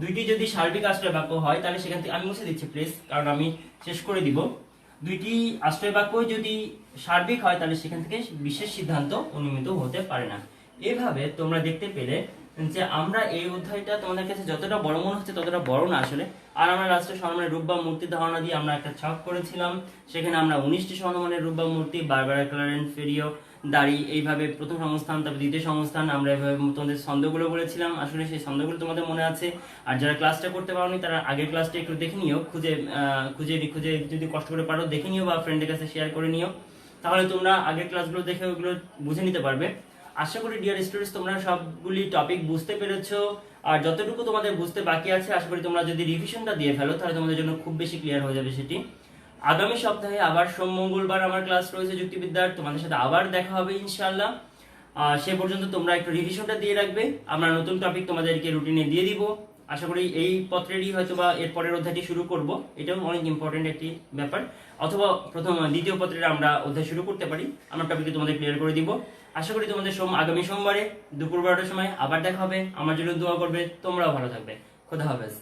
দুইটি যদি সার্বিক আশ্রয় বাক্য হয় তাহলে সেখান থেকে, আমি মুছে দিচ্ছি প্লিজ কারণ আমি শেষ করে দিব। দুইটি আশ্রয় বাক্য যদি সার্বিক হয় তাহলে সেখান থেকে বিশেষ সিদ্ধান্ত অনুমিত হতে পারে না। এভাবে তোমরা দেখতে পেলে যে আমরা এই অধ্যায়টা তোমাদের কাছে যতটা বড় মনে হচ্ছে ততটা বড় না আসলে। আর আমরা লাস্টে স্বর্ণমানের রূপ বা মূর্তির ধারণা দিয়ে আমরা একটা ছক করেছিলাম, সেখানে আমরা 19টি স্বর্ণমানের রূপ বা মূর্তি, বারবারা ক্লারেন্স, ফেরিও, দাড়ি, এইভাবে প্রথম সংস্থান, তারপর দ্বিতীয় সংস্থান, আমরা এইভাবে তোমাদের ছন্দগুলো বলেছিলাম। আসলে সেই ছন্দগুলো তোমাদের মনে আছে, আর যারা ক্লাসটা করতে পারোনি তারা আগের ক্লাসটা একটু দেখে নিও, খুঁজে যদি কষ্ট করে পারো দেখে নিও বা ফ্রেন্ডের কাছে শেয়ার করে নিও, তাহলে তোমরা আগের ক্লাসগুলো দেখে ওগুলো বুঝে নিতে পারবে। আশা করি ডিয়ার স্টুডেন্টস তোমরা সবগুলি টপিক বুঝতে পেরেছো, আর যতটুকু তোমাদের বুঝতে বাকি আছে আশা করি তোমরা যদি রিভিশনটা দিয়ে ফেলো তাহলে তোমাদের জন্য খুব বেশি ক্লিয়ার হয়ে যাবে সেটি। আগামী সপ্তাহে আবার সোম মঙ্গলবার আমার ক্লাস রয়েছে যুক্তিবিদ্যার, তোমাদের সাথে আবার দেখা হবে ইনশাআল্লাহ। সে পর্যন্ত তোমরা একটু রিভিশনটা দিয়ে রাখবে, আমরা নতুন টপিক তোমাদেরকে রুটিনে দিয়ে দিব। আশা করি এই পত্রেরই হয়তো বা এর পরের অধ্যায়টি শুরু করব, এটাও অনেক ইম্পর্টেন্ট একটি ব্যাপার, অথবা দ্বিতীয় পত্রের আমরা অধ্যায় শুরু করতে পারি, আমরা টপিকে তোমাদের ক্লিয়ার করে দিব। আশা করি তোমাদের আগামী সোমবারে দুপুর 12টার সময় আবার দেখা হবে। আমার জন্য দোয়া করবে, তোমরাও ভালো থাকবে। খোদা হাফেজ।